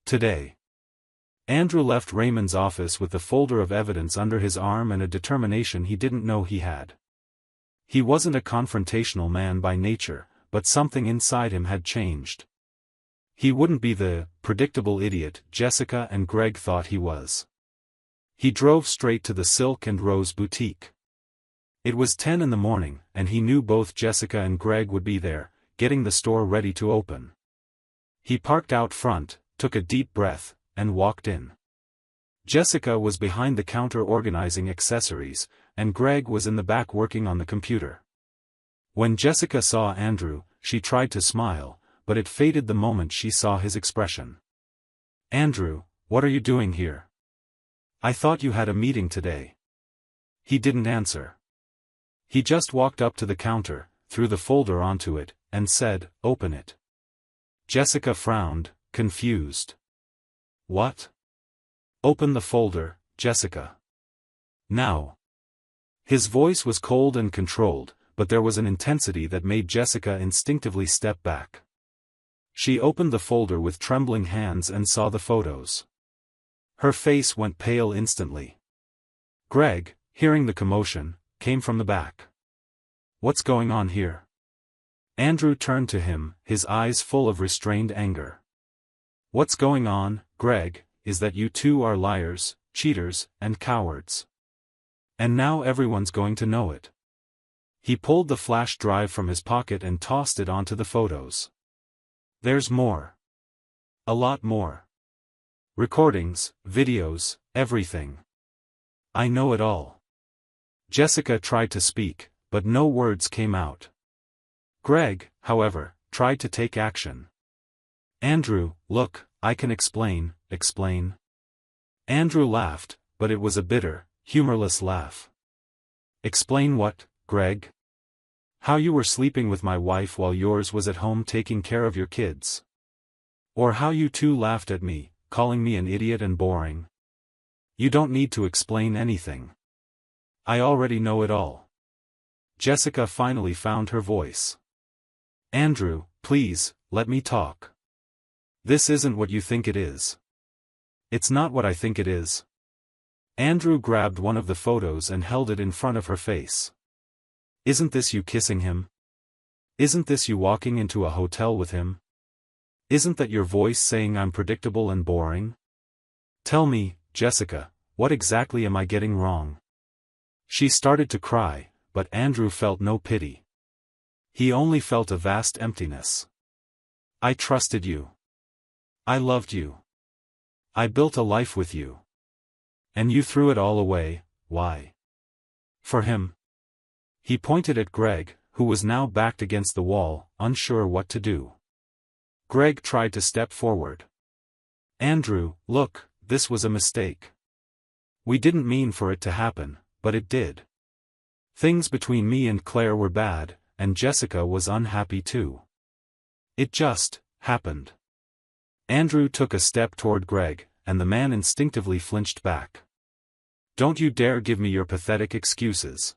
Today. Andrew left Raymond's office with the folder of evidence under his arm and a determination he didn't know he had. He wasn't a confrontational man by nature, but something inside him had changed. He wouldn't be the predictable idiot Jessica and Greg thought he was. He drove straight to the Silk and Rose boutique. It was 10 in the morning, and he knew both Jessica and Greg would be there, getting the store ready to open. He parked out front, took a deep breath, and walked in. Jessica was behind the counter organizing accessories, and Greg was in the back working on the computer. When Jessica saw Andrew, she tried to smile, but it faded the moment she saw his expression. Andrew, what are you doing here? I thought you had a meeting today. He didn't answer. He just walked up to the counter, threw the folder onto it, and said, open it. Jessica frowned, confused. What? Open the folder, Jessica. Now. His voice was cold and controlled, but there was an intensity that made Jessica instinctively step back. She opened the folder with trembling hands and saw the photos. Her face went pale instantly. Greg, hearing the commotion, came from the back. What's going on here? Andrew turned to him, his eyes full of restrained anger. What's going on, Greg, is that you two are liars, cheaters, and cowards. And now everyone's going to know it. He pulled the flash drive from his pocket and tossed it onto the photos. There's more. A lot more. Recordings, videos, everything. I know it all. Jessica tried to speak, but no words came out. Greg, however, tried to take action. Andrew, look, I can explain. Andrew laughed, but it was a bitter, humorless laugh. Explain what, Greg? How you were sleeping with my wife while yours was at home taking care of your kids. Or how you two laughed at me, calling me an idiot and boring. You don't need to explain anything. I already know it all. Jessica finally found her voice. Andrew, please, let me talk. This isn't what you think it is. It's not what I think it is. Andrew grabbed one of the photos and held it in front of her face. Isn't this you kissing him? Isn't this you walking into a hotel with him? Isn't that your voice saying I'm predictable and boring? Tell me, Jessica, what exactly am I getting wrong? She started to cry, but Andrew felt no pity. He only felt a vast emptiness. I trusted you. I loved you. I built a life with you. And you threw it all away, why? For him. He pointed at Greg, who was now backed against the wall, unsure what to do. Greg tried to step forward. Andrew, look, this was a mistake. We didn't mean for it to happen, but it did. Things between me and Claire were bad, and Jessica was unhappy too. It just happened. Andrew took a step toward Greg, and the man instinctively flinched back. Don't you dare give me your pathetic excuses.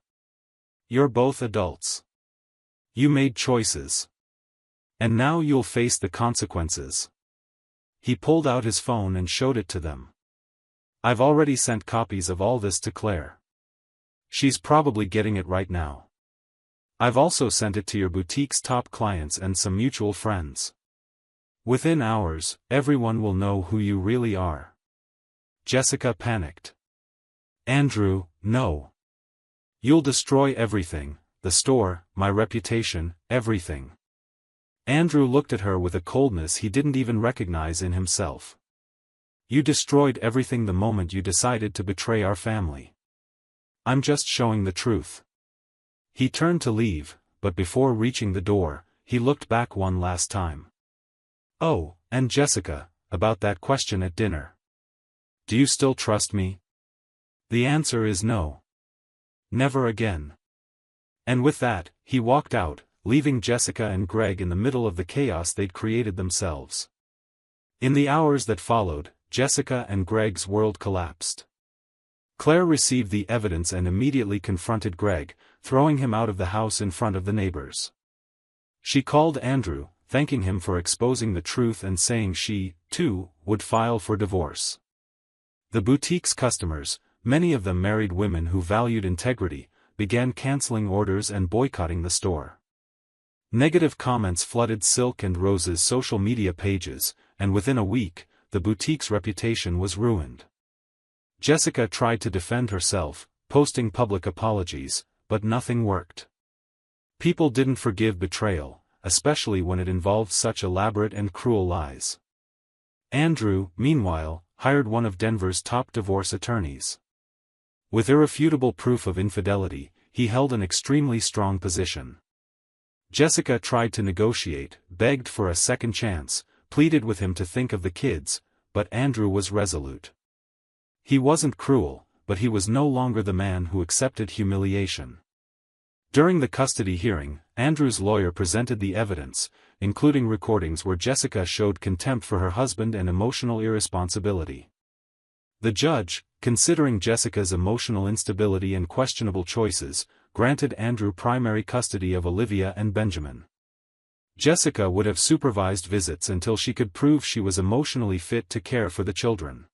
You're both adults. You made choices. And now you'll face the consequences. He pulled out his phone and showed it to them. I've already sent copies of all this to Claire. She's probably getting it right now. I've also sent it to your boutique's top clients and some mutual friends. Within hours, everyone will know who you really are." Jessica panicked. "Andrew, no. You'll destroy everything, the store, my reputation, everything." Andrew looked at her with a coldness he didn't even recognize in himself. "You destroyed everything the moment you decided to betray our family. I'm just showing the truth." He turned to leave, but before reaching the door, he looked back one last time. "Oh, and Jessica, about that question at dinner. Do you still trust me?" "The answer is no. Never again." And with that, he walked out, leaving Jessica and Greg in the middle of the chaos they'd created themselves. In the hours that followed, Jessica and Greg's world collapsed. Claire received the evidence and immediately confronted Greg, throwing him out of the house in front of the neighbors. She called Andrew, thanking him for exposing the truth and saying she, too, would file for divorce. The boutique's customers, many of them married women who valued integrity, began canceling orders and boycotting the store. Negative comments flooded Silk and Rose's social media pages, and within a week, the boutique's reputation was ruined. Jessica tried to defend herself, posting public apologies, but nothing worked. People didn't forgive betrayal, especially when it involved such elaborate and cruel lies. Andrew, meanwhile, hired one of Denver's top divorce attorneys. With irrefutable proof of infidelity, he held an extremely strong position. Jessica tried to negotiate, begged for a second chance, pleaded with him to think of the kids, but Andrew was resolute. He wasn't cruel, but he was no longer the man who accepted humiliation. During the custody hearing, Andrew's lawyer presented the evidence, including recordings where Jessica showed contempt for her husband and emotional irresponsibility. The judge, considering Jessica's emotional instability and questionable choices, granted Andrew primary custody of Olivia and Benjamin. Jessica would have supervised visits until she could prove she was emotionally fit to care for the children.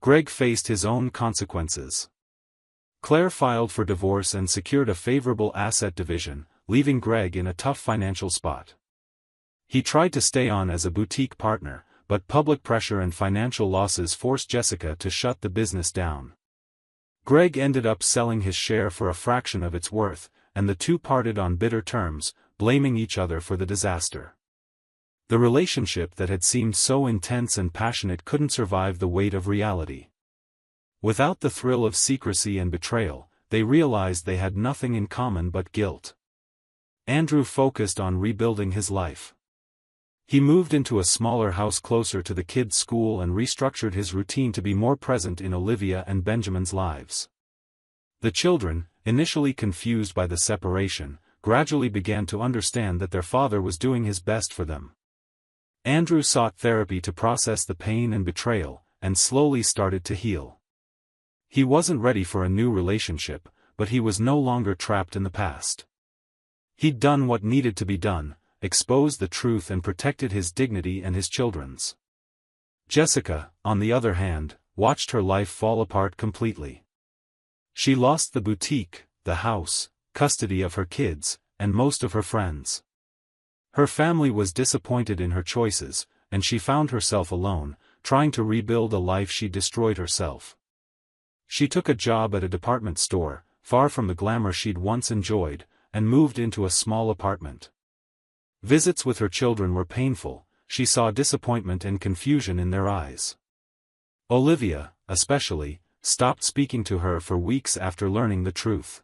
Greg faced his own consequences. Claire filed for divorce and secured a favorable asset division, leaving Greg in a tough financial spot. He tried to stay on as a boutique partner, but public pressure and financial losses forced Jessica to shut the business down. Greg ended up selling his share for a fraction of its worth, and the two parted on bitter terms, blaming each other for the disaster. The relationship that had seemed so intense and passionate couldn't survive the weight of reality. Without the thrill of secrecy and betrayal, they realized they had nothing in common but guilt. Andrew focused on rebuilding his life. He moved into a smaller house closer to the kids' school and restructured his routine to be more present in Olivia and Benjamin's lives. The children, initially confused by the separation, gradually began to understand that their father was doing his best for them. Andrew sought therapy to process the pain and betrayal, and slowly started to heal. He wasn't ready for a new relationship, but he was no longer trapped in the past. He'd done what needed to be done, exposed the truth and protected his dignity and his children's. Jessica, on the other hand, watched her life fall apart completely. She lost the boutique, the house, custody of her kids, and most of her friends. Her family was disappointed in her choices, and she found herself alone, trying to rebuild a life she destroyed herself. She took a job at a department store, far from the glamour she'd once enjoyed, and moved into a small apartment. Visits with her children were painful, she saw disappointment and confusion in their eyes. Olivia, especially, stopped speaking to her for weeks after learning the truth.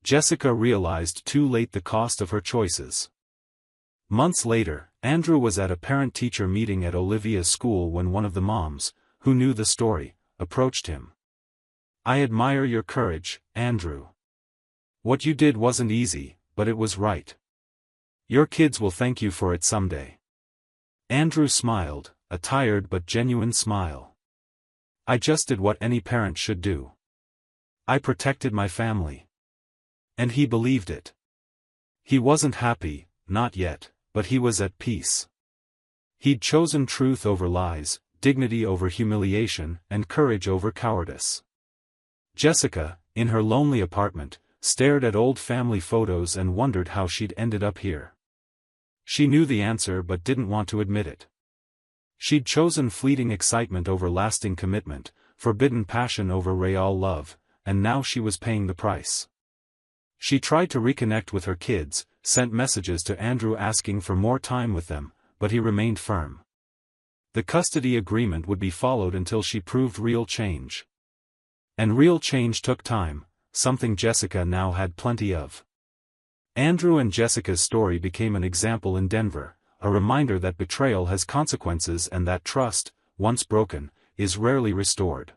Jessica realized too late the cost of her choices. Months later, Andrew was at a parent-teacher meeting at Olivia's school when one of the moms, who knew the story, approached him. "I admire your courage, Andrew. What you did wasn't easy, but it was right. Your kids will thank you for it someday." Andrew smiled, a tired but genuine smile. "I just did what any parent should do. I protected my family." And he believed it. He wasn't happy, not yet, but he was at peace. He'd chosen truth over lies, dignity over humiliation, and courage over cowardice. Jessica, in her lonely apartment, stared at old family photos and wondered how she'd ended up here. She knew the answer but didn't want to admit it. She'd chosen fleeting excitement over lasting commitment, forbidden passion over real love, and now she was paying the price. She tried to reconnect with her kids, sent messages to Andrew asking for more time with them, but he remained firm. The custody agreement would be followed until she proved real change. And real change took time, something Jessica now had plenty of. Andrew and Jessica's story became an example in Denver, a reminder that betrayal has consequences and that trust, once broken, is rarely restored.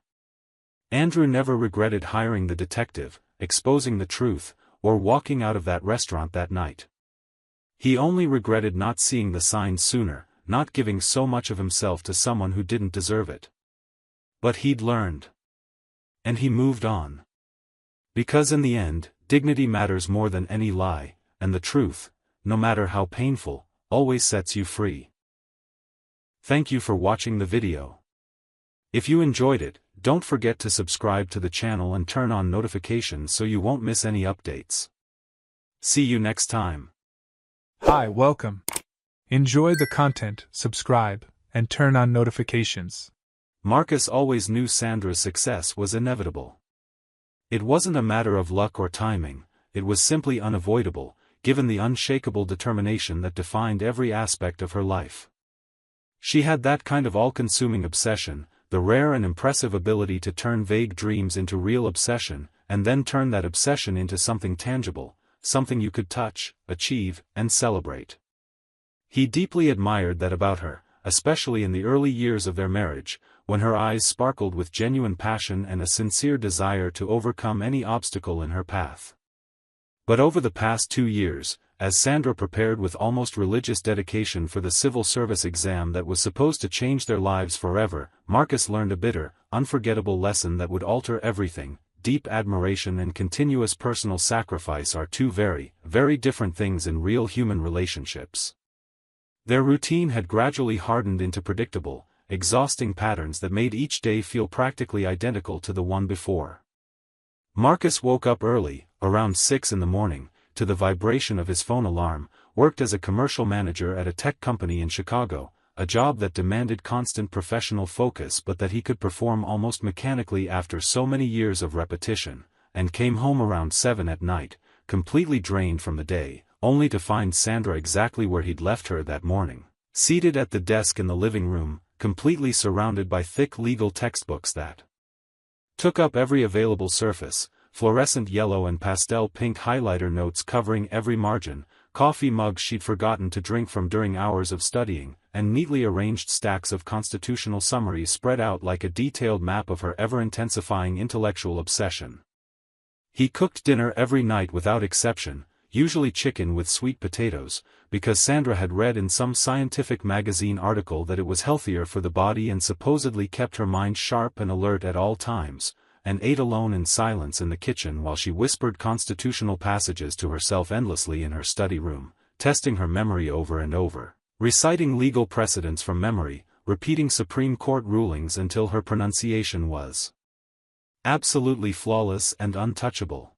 Andrew never regretted hiring the detective, exposing the truth, or walking out of that restaurant that night. He only regretted not seeing the signs sooner, not giving so much of himself to someone who didn't deserve it. But he'd learned. And he moved on. Because in the end, dignity matters more than any lie, and the truth, no matter how painful, always sets you free. Thank you for watching the video. If you enjoyed it, don't forget to subscribe to the channel and turn on notifications so you won't miss any updates. See you next time. Hi, welcome. Enjoy the content, subscribe, and turn on notifications. Marcus always knew Sandra's success was inevitable. It wasn't a matter of luck or timing, it was simply unavoidable, given the unshakable determination that defined every aspect of her life. She had that kind of all-consuming obsession, the rare and impressive ability to turn vague dreams into real obsession, and then turn that obsession into something tangible, something you could touch, achieve, and celebrate. He deeply admired that about her, especially in the early years of their marriage, when her eyes sparkled with genuine passion and a sincere desire to overcome any obstacle in her path. But over the past 2 years, as Sandra prepared with almost religious dedication for the civil service exam that was supposed to change their lives forever, Marcus learned a bitter, unforgettable lesson that would alter everything. Deep admiration and continuous personal sacrifice are two very, very different things in real human relationships. Their routine had gradually hardened into predictable, exhausting patterns that made each day feel practically identical to the one before. Marcus woke up early, around 6 in the morning, to the vibration of his phone alarm, worked as a commercial manager at a tech company in Chicago, a job that demanded constant professional focus but that he could perform almost mechanically after so many years of repetition, and came home around 7 at night, completely drained from the day, only to find Sandra exactly where he'd left her that morning, seated at the desk in the living room, completely surrounded by thick legal textbooks that took up every available surface, fluorescent yellow and pastel pink highlighter notes covering every margin, coffee mugs she'd forgotten to drink from during hours of studying, and neatly arranged stacks of constitutional summaries spread out like a detailed map of her ever-intensifying intellectual obsession. He cooked dinner every night without exception, usually chicken with sweet potatoes, because Sandra had read in some scientific magazine article that it was healthier for the body and supposedly kept her mind sharp and alert at all times, and ate alone in silence in the kitchen while she whispered constitutional passages to herself endlessly in her study room, testing her memory over and over, reciting legal precedents from memory, repeating Supreme Court rulings until her pronunciation was absolutely flawless and untouchable.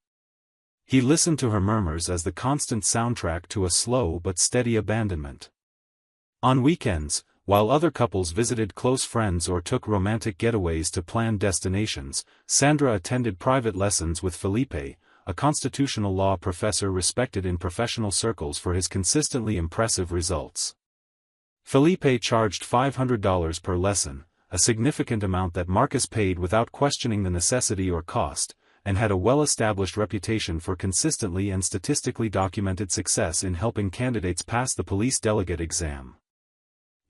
He listened to her murmurs as the constant soundtrack to a slow but steady abandonment. On weekends, while other couples visited close friends or took romantic getaways to planned destinations, Sandra attended private lessons with Felipe, a constitutional law professor respected in professional circles for his consistently impressive results. Felipe charged $500 per lesson, a significant amount that Marcus paid without questioning the necessity or cost, and had a well-established reputation for consistently and statistically documented success in helping candidates pass the police delegate exam.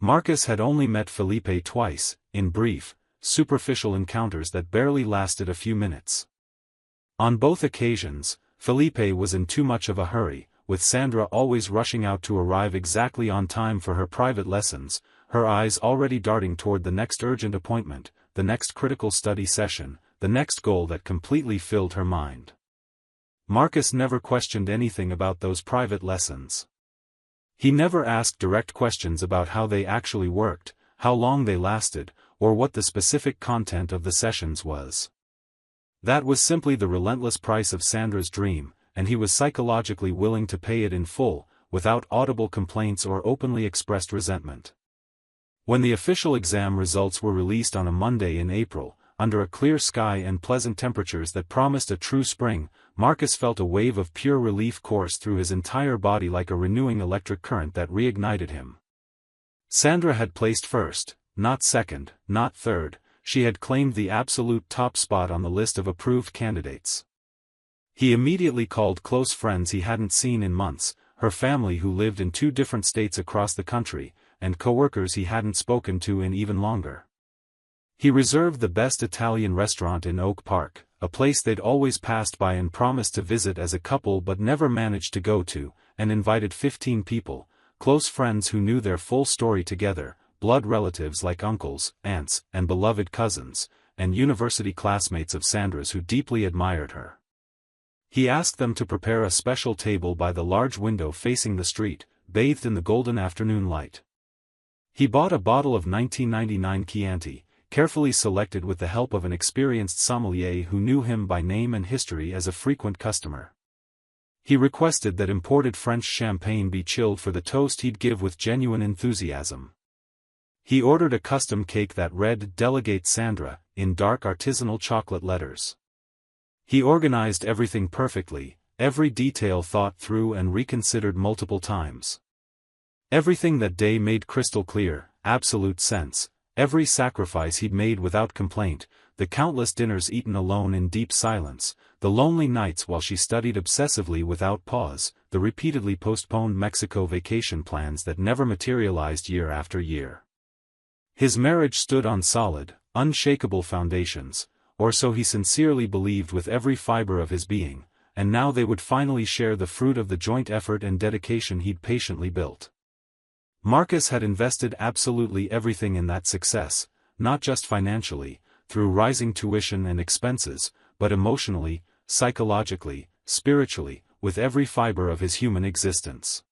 Marcus had only met Felipe twice, in brief, superficial encounters that barely lasted a few minutes. On both occasions, Felipe was in too much of a hurry, with Sandra always rushing out to arrive exactly on time for her private lessons, her eyes already darting toward the next urgent appointment, the next critical study session, the next goal that completely filled her mind. Marcus never questioned anything about those private lessons. He never asked direct questions about how they actually worked, how long they lasted, or what the specific content of the sessions was. That was simply the relentless price of Sandra's dream, and he was psychologically willing to pay it in full, without audible complaints or openly expressed resentment. When the official exam results were released on a Monday in April, under a clear sky and pleasant temperatures that promised a true spring, Marcus felt a wave of pure relief course through his entire body like a renewing electric current that reignited him. Sandra had placed first, not second, not third. She had claimed the absolute top spot on the list of approved candidates. He immediately called close friends he hadn't seen in months, her family who lived in 2 different states across the country, and co-workers he hadn't spoken to in even longer. He reserved the best Italian restaurant in Oak Park, a place they'd always passed by and promised to visit as a couple but never managed to go to, and invited 15 people, close friends who knew their full story together, blood relatives like uncles, aunts, and beloved cousins, and university classmates of Sandra's who deeply admired her. He asked them to prepare a special table by the large window facing the street, bathed in the golden afternoon light. He bought a bottle of 1999 Chianti, carefully selected with the help of an experienced sommelier who knew him by name and history as a frequent customer. He requested that imported French champagne be chilled for the toast he'd give with genuine enthusiasm. He ordered a custom cake that read "Delegate Sandra" in dark artisanal chocolate letters. He organized everything perfectly, every detail thought through and reconsidered multiple times. Everything that day made crystal clear, absolute sense, every sacrifice he'd made without complaint, the countless dinners eaten alone in deep silence, the lonely nights while she studied obsessively without pause, the repeatedly postponed Mexico vacation plans that never materialized year after year. His marriage stood on solid, unshakable foundations, or so he sincerely believed with every fiber of his being, and now they would finally share the fruit of the joint effort and dedication he'd patiently built. Marcus had invested absolutely everything in that success, not just financially, through rising tuition and expenses, but emotionally, psychologically, spiritually, with every fiber of his human existence.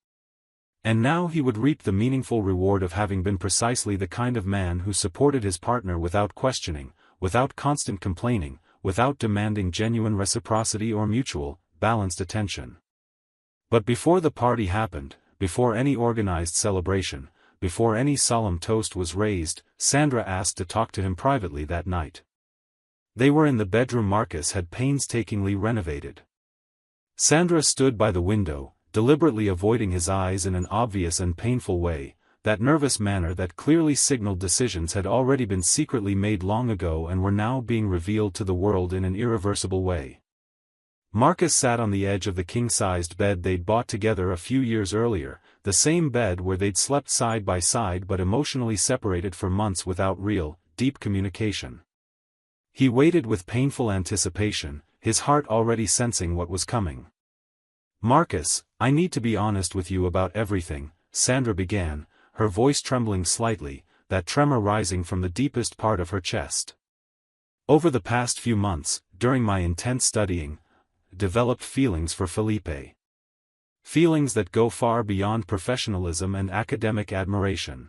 And now he would reap the meaningful reward of having been precisely the kind of man who supported his partner without questioning, without constant complaining, without demanding genuine reciprocity or mutual, balanced attention. But before the party happened, before any organized celebration, before any solemn toast was raised, Sandra asked to talk to him privately that night. They were in the bedroom Marcus had painstakingly renovated. Sandra stood by the window, deliberately avoiding his eyes in an obvious and painful way, that nervous manner that clearly signaled decisions had already been secretly made long ago and were now being revealed to the world in an irreversible way. Marcus sat on the edge of the king-sized bed they'd bought together a few years earlier, the same bed where they'd slept side by side but emotionally separated for months without real, deep communication. He waited with painful anticipation, his heart already sensing what was coming. "Marcus, I need to be honest with you about everything," Sandra began, her voice trembling slightly, that tremor rising from the deepest part of her chest. "Over the past few months, during my intense studying, developed feelings for Felipe. Feelings that go far beyond professionalism and academic admiration.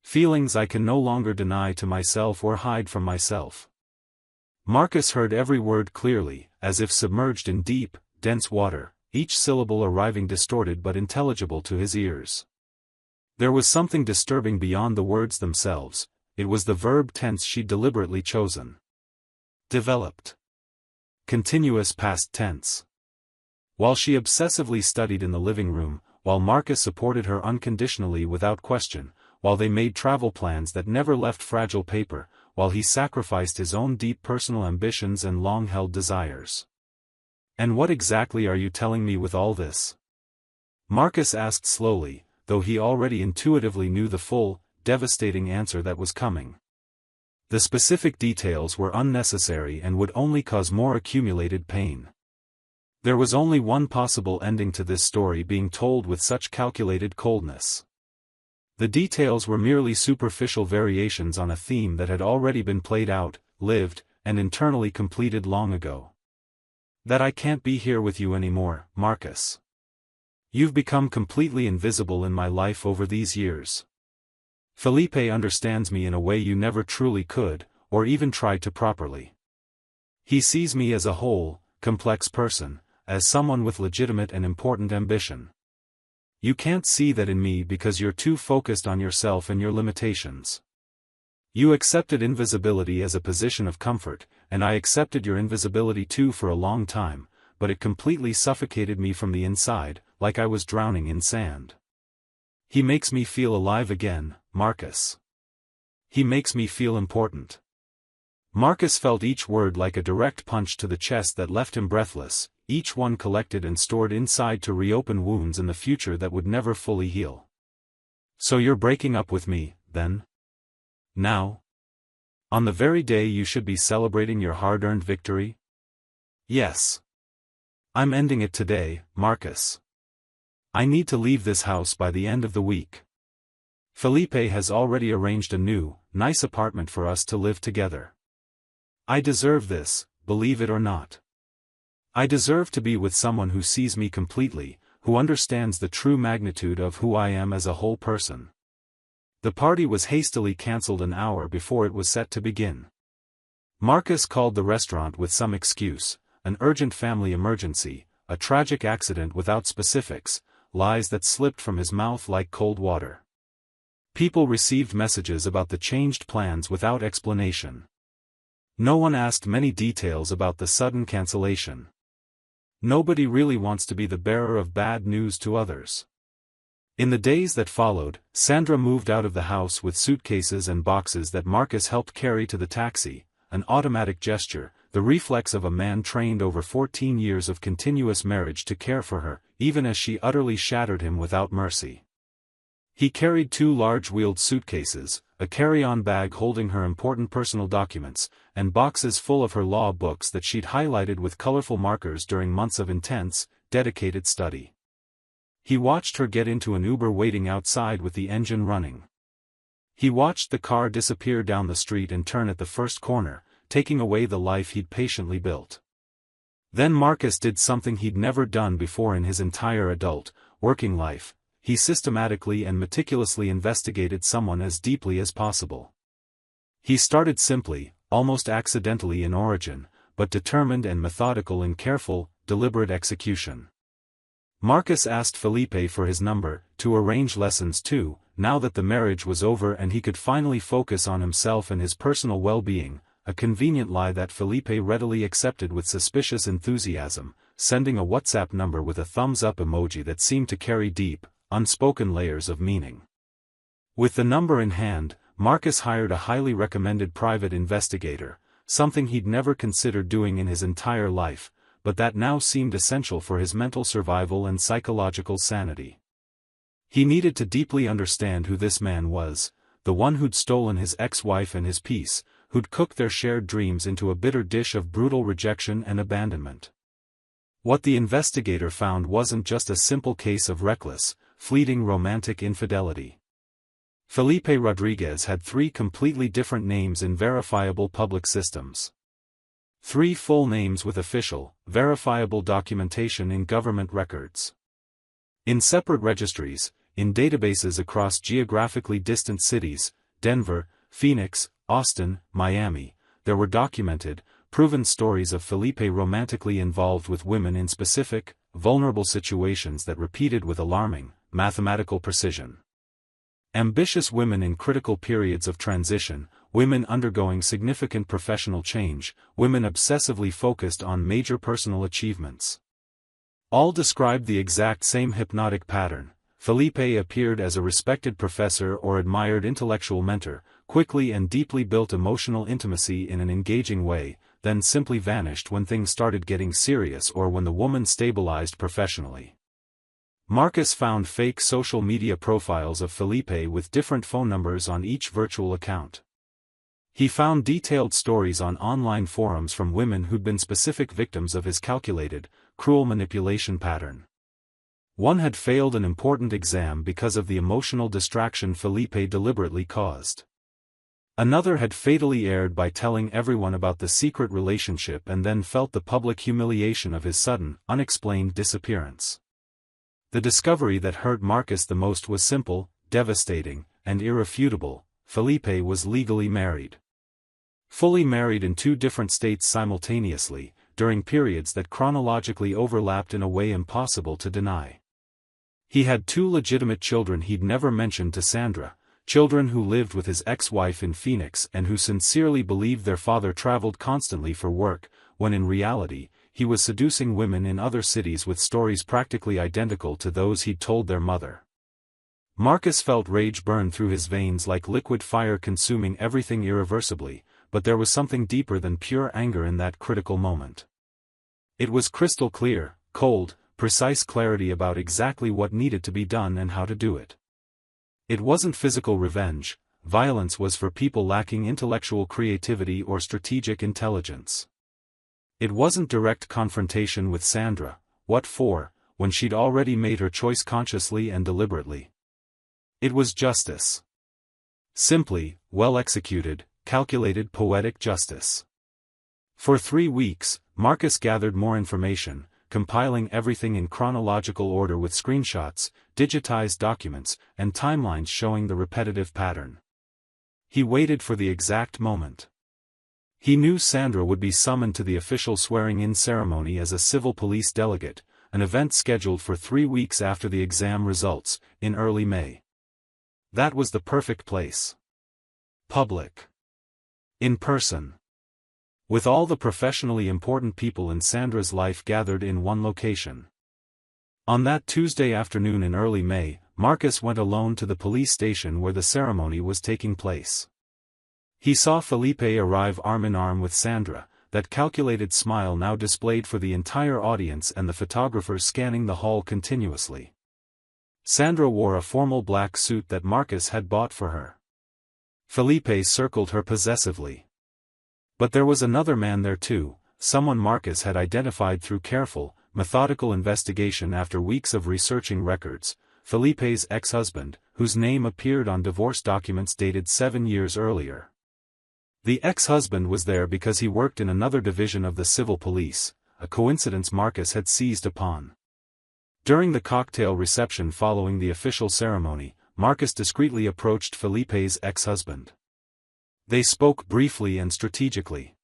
Feelings I can no longer deny to myself or hide from myself." Marcus heard every word clearly, as if submerged in deep, dense water, each syllable arriving distorted but intelligible to his ears. There was something disturbing beyond the words themselves, it was the verb tense she'd deliberately chosen. Developed. Continuous past tense. While she obsessively studied in the living room, while Marcus supported her unconditionally without question, while they made travel plans that never left fragile paper, while he sacrificed his own deep personal ambitions and long-held desires. "And what exactly are you telling me with all this?" Marcus asked slowly, though he already intuitively knew the full, devastating answer that was coming. The specific details were unnecessary and would only cause more accumulated pain. There was only one possible ending to this story being told with such calculated coldness. The details were merely superficial variations on a theme that had already been played out, lived, and internally completed long ago. "That I can't be here with you anymore, Marcus. You've become completely invisible in my life over these years. Felipe understands me in a way you never truly could, or even tried to properly. He sees me as a whole, complex person, as someone with legitimate and important ambition. You can't see that in me because you're too focused on yourself and your limitations. You accepted invisibility as a position of comfort, and I accepted your invisibility too for a long time, but it completely suffocated me from the inside, like I was drowning in sand. He makes me feel alive again, Marcus. He makes me feel important. Marcus felt each word like a direct punch to the chest that left him breathless, each one collected and stored inside to reopen wounds in the future that would never fully heal. So you're breaking up with me, then? Now? On the very day you should be celebrating your hard-earned victory? Yes. I'm ending it today, Marcus. I need to leave this house by the end of the week. Felipe has already arranged a new, nice apartment for us to live together. I deserve this, believe it or not. I deserve to be with someone who sees me completely, who understands the true magnitude of who I am as a whole person. The party was hastily cancelled an hour before it was set to begin. Marcus called the restaurant with some excuse, an urgent family emergency, a tragic accident without specifics, lies that slipped from his mouth like cold water. People received messages about the changed plans without explanation. No one asked many details about the sudden cancellation. Nobody really wants to be the bearer of bad news to others. In the days that followed, Sandra moved out of the house with suitcases and boxes that Marcus helped carry to the taxi, an automatic gesture, the reflex of a man trained over 14 years of continuous marriage to care for her, even as she utterly shattered him without mercy. He carried 2 large-wheeled suitcases, a carry-on bag holding her important personal documents, and boxes full of her law books that she'd highlighted with colorful markers during months of intense, dedicated study. He watched her get into an Uber waiting outside with the engine running. He watched the car disappear down the street and turn at the first corner, taking away the life he'd patiently built. Then Marcus did something he'd never done before in his entire adult, working life. He systematically and meticulously investigated someone as deeply as possible. He started simply, almost accidentally in origin, but determined and methodical in careful, deliberate execution. Marcus asked Felipe for his number, to arrange lessons too, now that the marriage was over and he could finally focus on himself and his personal well-being, a convenient lie that Felipe readily accepted with suspicious enthusiasm, sending a WhatsApp number with a thumbs-up emoji that seemed to carry deep, unspoken layers of meaning. With the number in hand, Marcus hired a highly recommended private investigator, something he'd never considered doing in his entire life, but that now seemed essential for his mental survival and psychological sanity. He needed to deeply understand who this man was, the one who'd stolen his ex-wife and his peace, who'd cooked their shared dreams into a bitter dish of brutal rejection and abandonment. What the investigator found wasn't just a simple case of reckless, fleeting romantic infidelity. Felipe Rodriguez had 3 completely different names in verifiable public systems. 3 full names with official, verifiable documentation in government records. In separate registries, in databases across geographically distant cities, Denver, Phoenix, Austin, Miami, there were documented, proven stories of Felipe romantically involved with women in specific, vulnerable situations that repeated with alarming, mathematical precision. Ambitious women in critical periods of transition, women undergoing significant professional change, women obsessively focused on major personal achievements. All described the exact same hypnotic pattern. Felipe appeared as a respected professor or admired intellectual mentor, quickly and deeply built emotional intimacy in an engaging way, then simply vanished when things started getting serious or when the woman stabilized professionally. Marcus found fake social media profiles of Felipe with different phone numbers on each virtual account. He found detailed stories on online forums from women who'd been specific victims of his calculated, cruel manipulation pattern. One had failed an important exam because of the emotional distraction Felipe deliberately caused. Another had fatally erred by telling everyone about the secret relationship and then felt the public humiliation of his sudden, unexplained disappearance. The discovery that hurt Marcus the most was simple, devastating, and irrefutable: Felipe was legally married. Fully married in 2 different states simultaneously, during periods that chronologically overlapped in a way impossible to deny. He had 2 legitimate children he'd never mentioned to Sandra, children who lived with his ex-wife in Phoenix and who sincerely believed their father traveled constantly for work, when in reality, he was seducing women in other cities with stories practically identical to those he'd told their mother. Marcus felt rage burn through his veins like liquid fire consuming everything irreversibly, but there was something deeper than pure anger in that critical moment. It was crystal clear, cold, precise clarity about exactly what needed to be done and how to do it. It wasn't physical revenge, violence was for people lacking intellectual creativity or strategic intelligence. It wasn't direct confrontation with Sandra, what for, when she'd already made her choice consciously and deliberately. It was justice. Simply, well-executed, calculated poetic justice. For 3 weeks, Marcus gathered more information, compiling everything in chronological order with screenshots, digitized documents, and timelines showing the repetitive pattern. He waited for the exact moment. He knew Sandra would be summoned to the official swearing-in ceremony as a civil police delegate, an event scheduled for 3 weeks after the exam results, in early May. That was the perfect place. Public. In person. With all the professionally important people in Sandra's life gathered in one location. On that Tuesday afternoon in early May, Marcus went alone to the police station where the ceremony was taking place. He saw Felipe arrive arm-in-arm with Sandra, that calculated smile now displayed for the entire audience and the photographers scanning the hall continuously. Sandra wore a formal black suit that Marcus had bought for her. Felipe circled her possessively. But there was another man there too, someone Marcus had identified through careful, methodical investigation after weeks of researching records, Felipe's ex-husband, whose name appeared on divorce documents dated 7 years earlier. The ex-husband was there because he worked in another division of the civil police, a coincidence Marcus had seized upon. During the cocktail reception following the official ceremony, Marcus discreetly approached Felipe's ex-husband. They spoke briefly and strategically.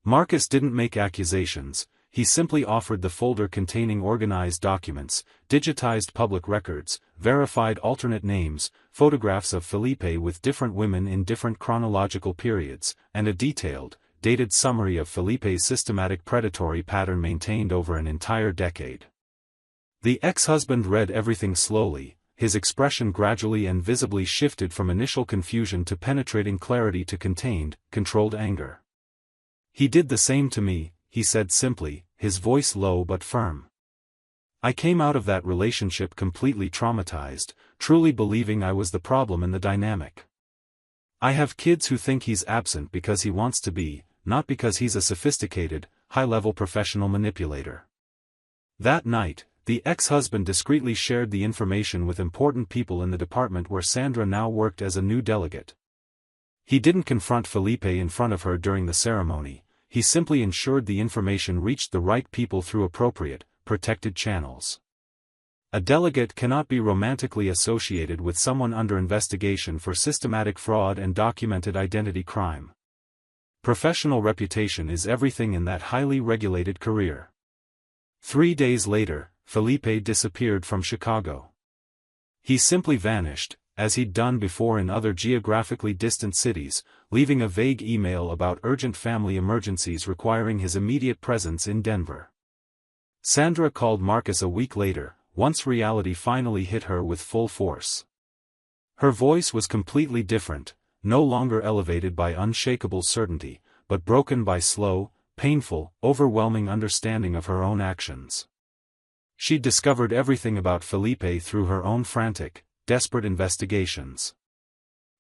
Marcus didn't make accusations, he simply offered the folder containing organized documents, digitized public records, verified alternate names, photographs of Felipe with different women in different chronological periods, and a detailed, dated summary of Felipe's systematic predatory pattern maintained over an entire decade. The ex-husband read everything slowly, his expression gradually and visibly shifted from initial confusion to penetrating clarity to contained, controlled anger. "He did the same to me," he said simply, his voice low but firm. "I came out of that relationship completely traumatized, truly believing I was the problem in the dynamic. I have kids who think he's absent because he wants to be, not because he's a sophisticated, high-level professional manipulator." That night, the ex-husband discreetly shared the information with important people in the department where Sandra now worked as a new delegate. He didn't confront Felipe in front of her during the ceremony, he simply ensured the information reached the right people through appropriate, protected channels. A delegate cannot be romantically associated with someone under investigation for systematic fraud and documented identity crime. Professional reputation is everything in that highly regulated career. 3 days later, Felipe disappeared from Chicago. He simply vanished, as he'd done before in other geographically distant cities, leaving a vague email about urgent family emergencies requiring his immediate presence in Denver. Sandra called Marcus a week later, once reality finally hit her with full force. Her voice was completely different, no longer elevated by unshakable certainty, but broken by slow, painful, overwhelming understanding of her own actions. She'd discovered everything about Felipe through her own frantic, desperate investigations.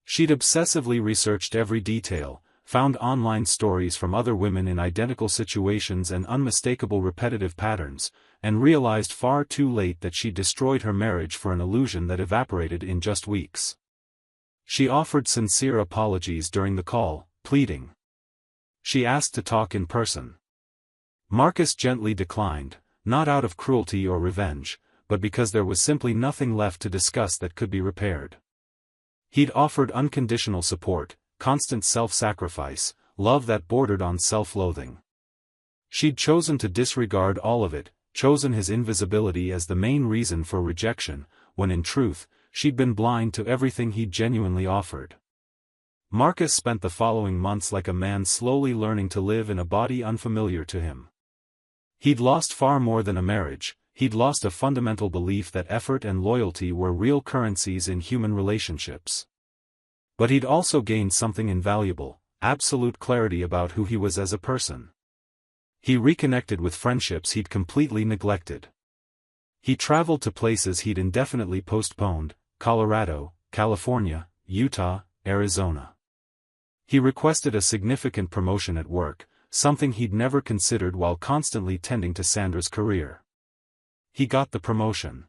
She'd obsessively researched every detail, found online stories from other women in identical situations and unmistakable repetitive patterns, and realized far too late that she'd destroyed her marriage for an illusion that evaporated in just weeks. She offered sincere apologies during the call, pleading. She asked to talk in person. Marcus gently declined, not out of cruelty or revenge, but because there was simply nothing left to discuss that could be repaired. He'd offered unconditional support, constant self-sacrifice, love that bordered on self-loathing. She'd chosen to disregard all of it, chosen his invisibility as the main reason for rejection, when in truth, she'd been blind to everything he'd genuinely offered. Marcus spent the following months like a man slowly learning to live in a body unfamiliar to him. He'd lost far more than a marriage, he'd lost a fundamental belief that effort and loyalty were real currencies in human relationships. But he'd also gained something invaluable, absolute clarity about who he was as a person. He reconnected with friendships he'd completely neglected. He traveled to places he'd indefinitely postponed: Colorado, California, Utah, Arizona. He requested a significant promotion at work, something he'd never considered while constantly tending to Sandra's career. He got the promotion.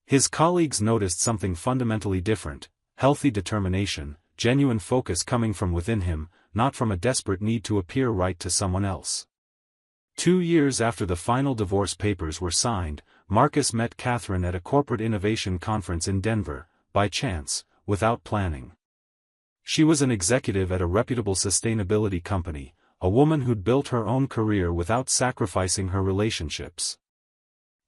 His colleagues noticed something fundamentally different: healthy determination, genuine focus coming from within him, not from a desperate need to appear right to someone else. 2 years after the final divorce papers were signed, Marcus met Catherine at a corporate innovation conference in Denver, by chance, without planning. She was an executive at a reputable sustainability company, a woman who'd built her own career without sacrificing her relationships.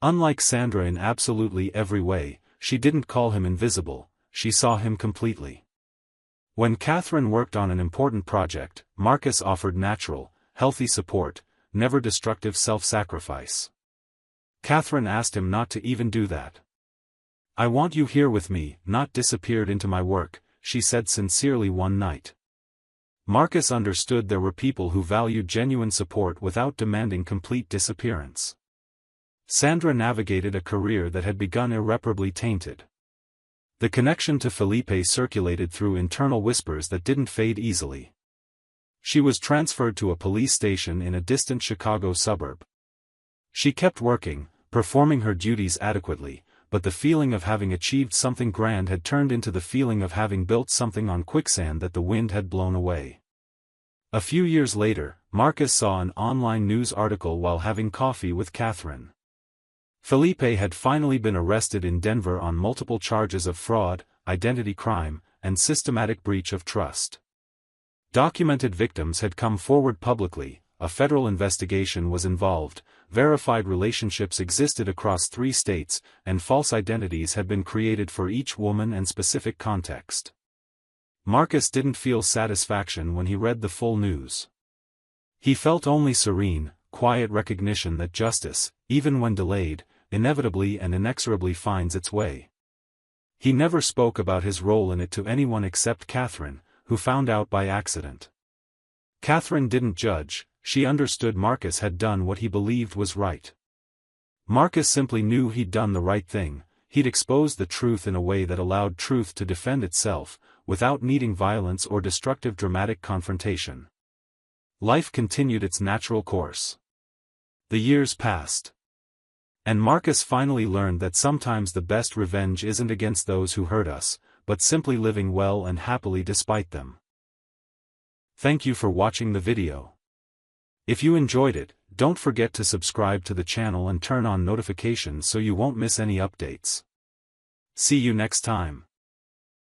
Unlike Sandra in absolutely every way, she didn't call him invisible, she saw him completely. When Catherine worked on an important project, Marcus offered natural, healthy support, never destructive self-sacrifice. Catherine asked him not to even do that. "I want you here with me, not disappeared into my work," she said sincerely one night. Marcus understood there were people who valued genuine support without demanding complete disappearance. Sandra navigated a career that had begun irreparably tainted. The connection to Felipe circulated through internal whispers that didn't fade easily. She was transferred to a police station in a distant Chicago suburb. She kept working, performing her duties adequately, but the feeling of having achieved something grand had turned into the feeling of having built something on quicksand that the wind had blown away. A few years later, Marcus saw an online news article while having coffee with Catherine. Felipe had finally been arrested in Denver on multiple charges of fraud, identity crime, and systematic breach of trust. Documented victims had come forward publicly, a federal investigation was involved, verified relationships existed across 3 states, and false identities had been created for each woman and specific context. Marcus didn't feel satisfaction when he read the full news. He felt only serene, quiet recognition that justice, even when delayed, inevitably and inexorably finds its way. He never spoke about his role in it to anyone except Catherine, who found out by accident. Catherine didn't judge, she understood Marcus had done what he believed was right. Marcus simply knew he'd done the right thing, he'd exposed the truth in a way that allowed truth to defend itself, without needing violence or destructive dramatic confrontation. Life continued its natural course. The years passed. And Marcus finally learned that sometimes the best revenge isn't against those who hurt us, but simply living well and happily despite them. Thank you for watching the video. If you enjoyed it, don't forget to subscribe to the channel and turn on notifications so you won't miss any updates. See you next time.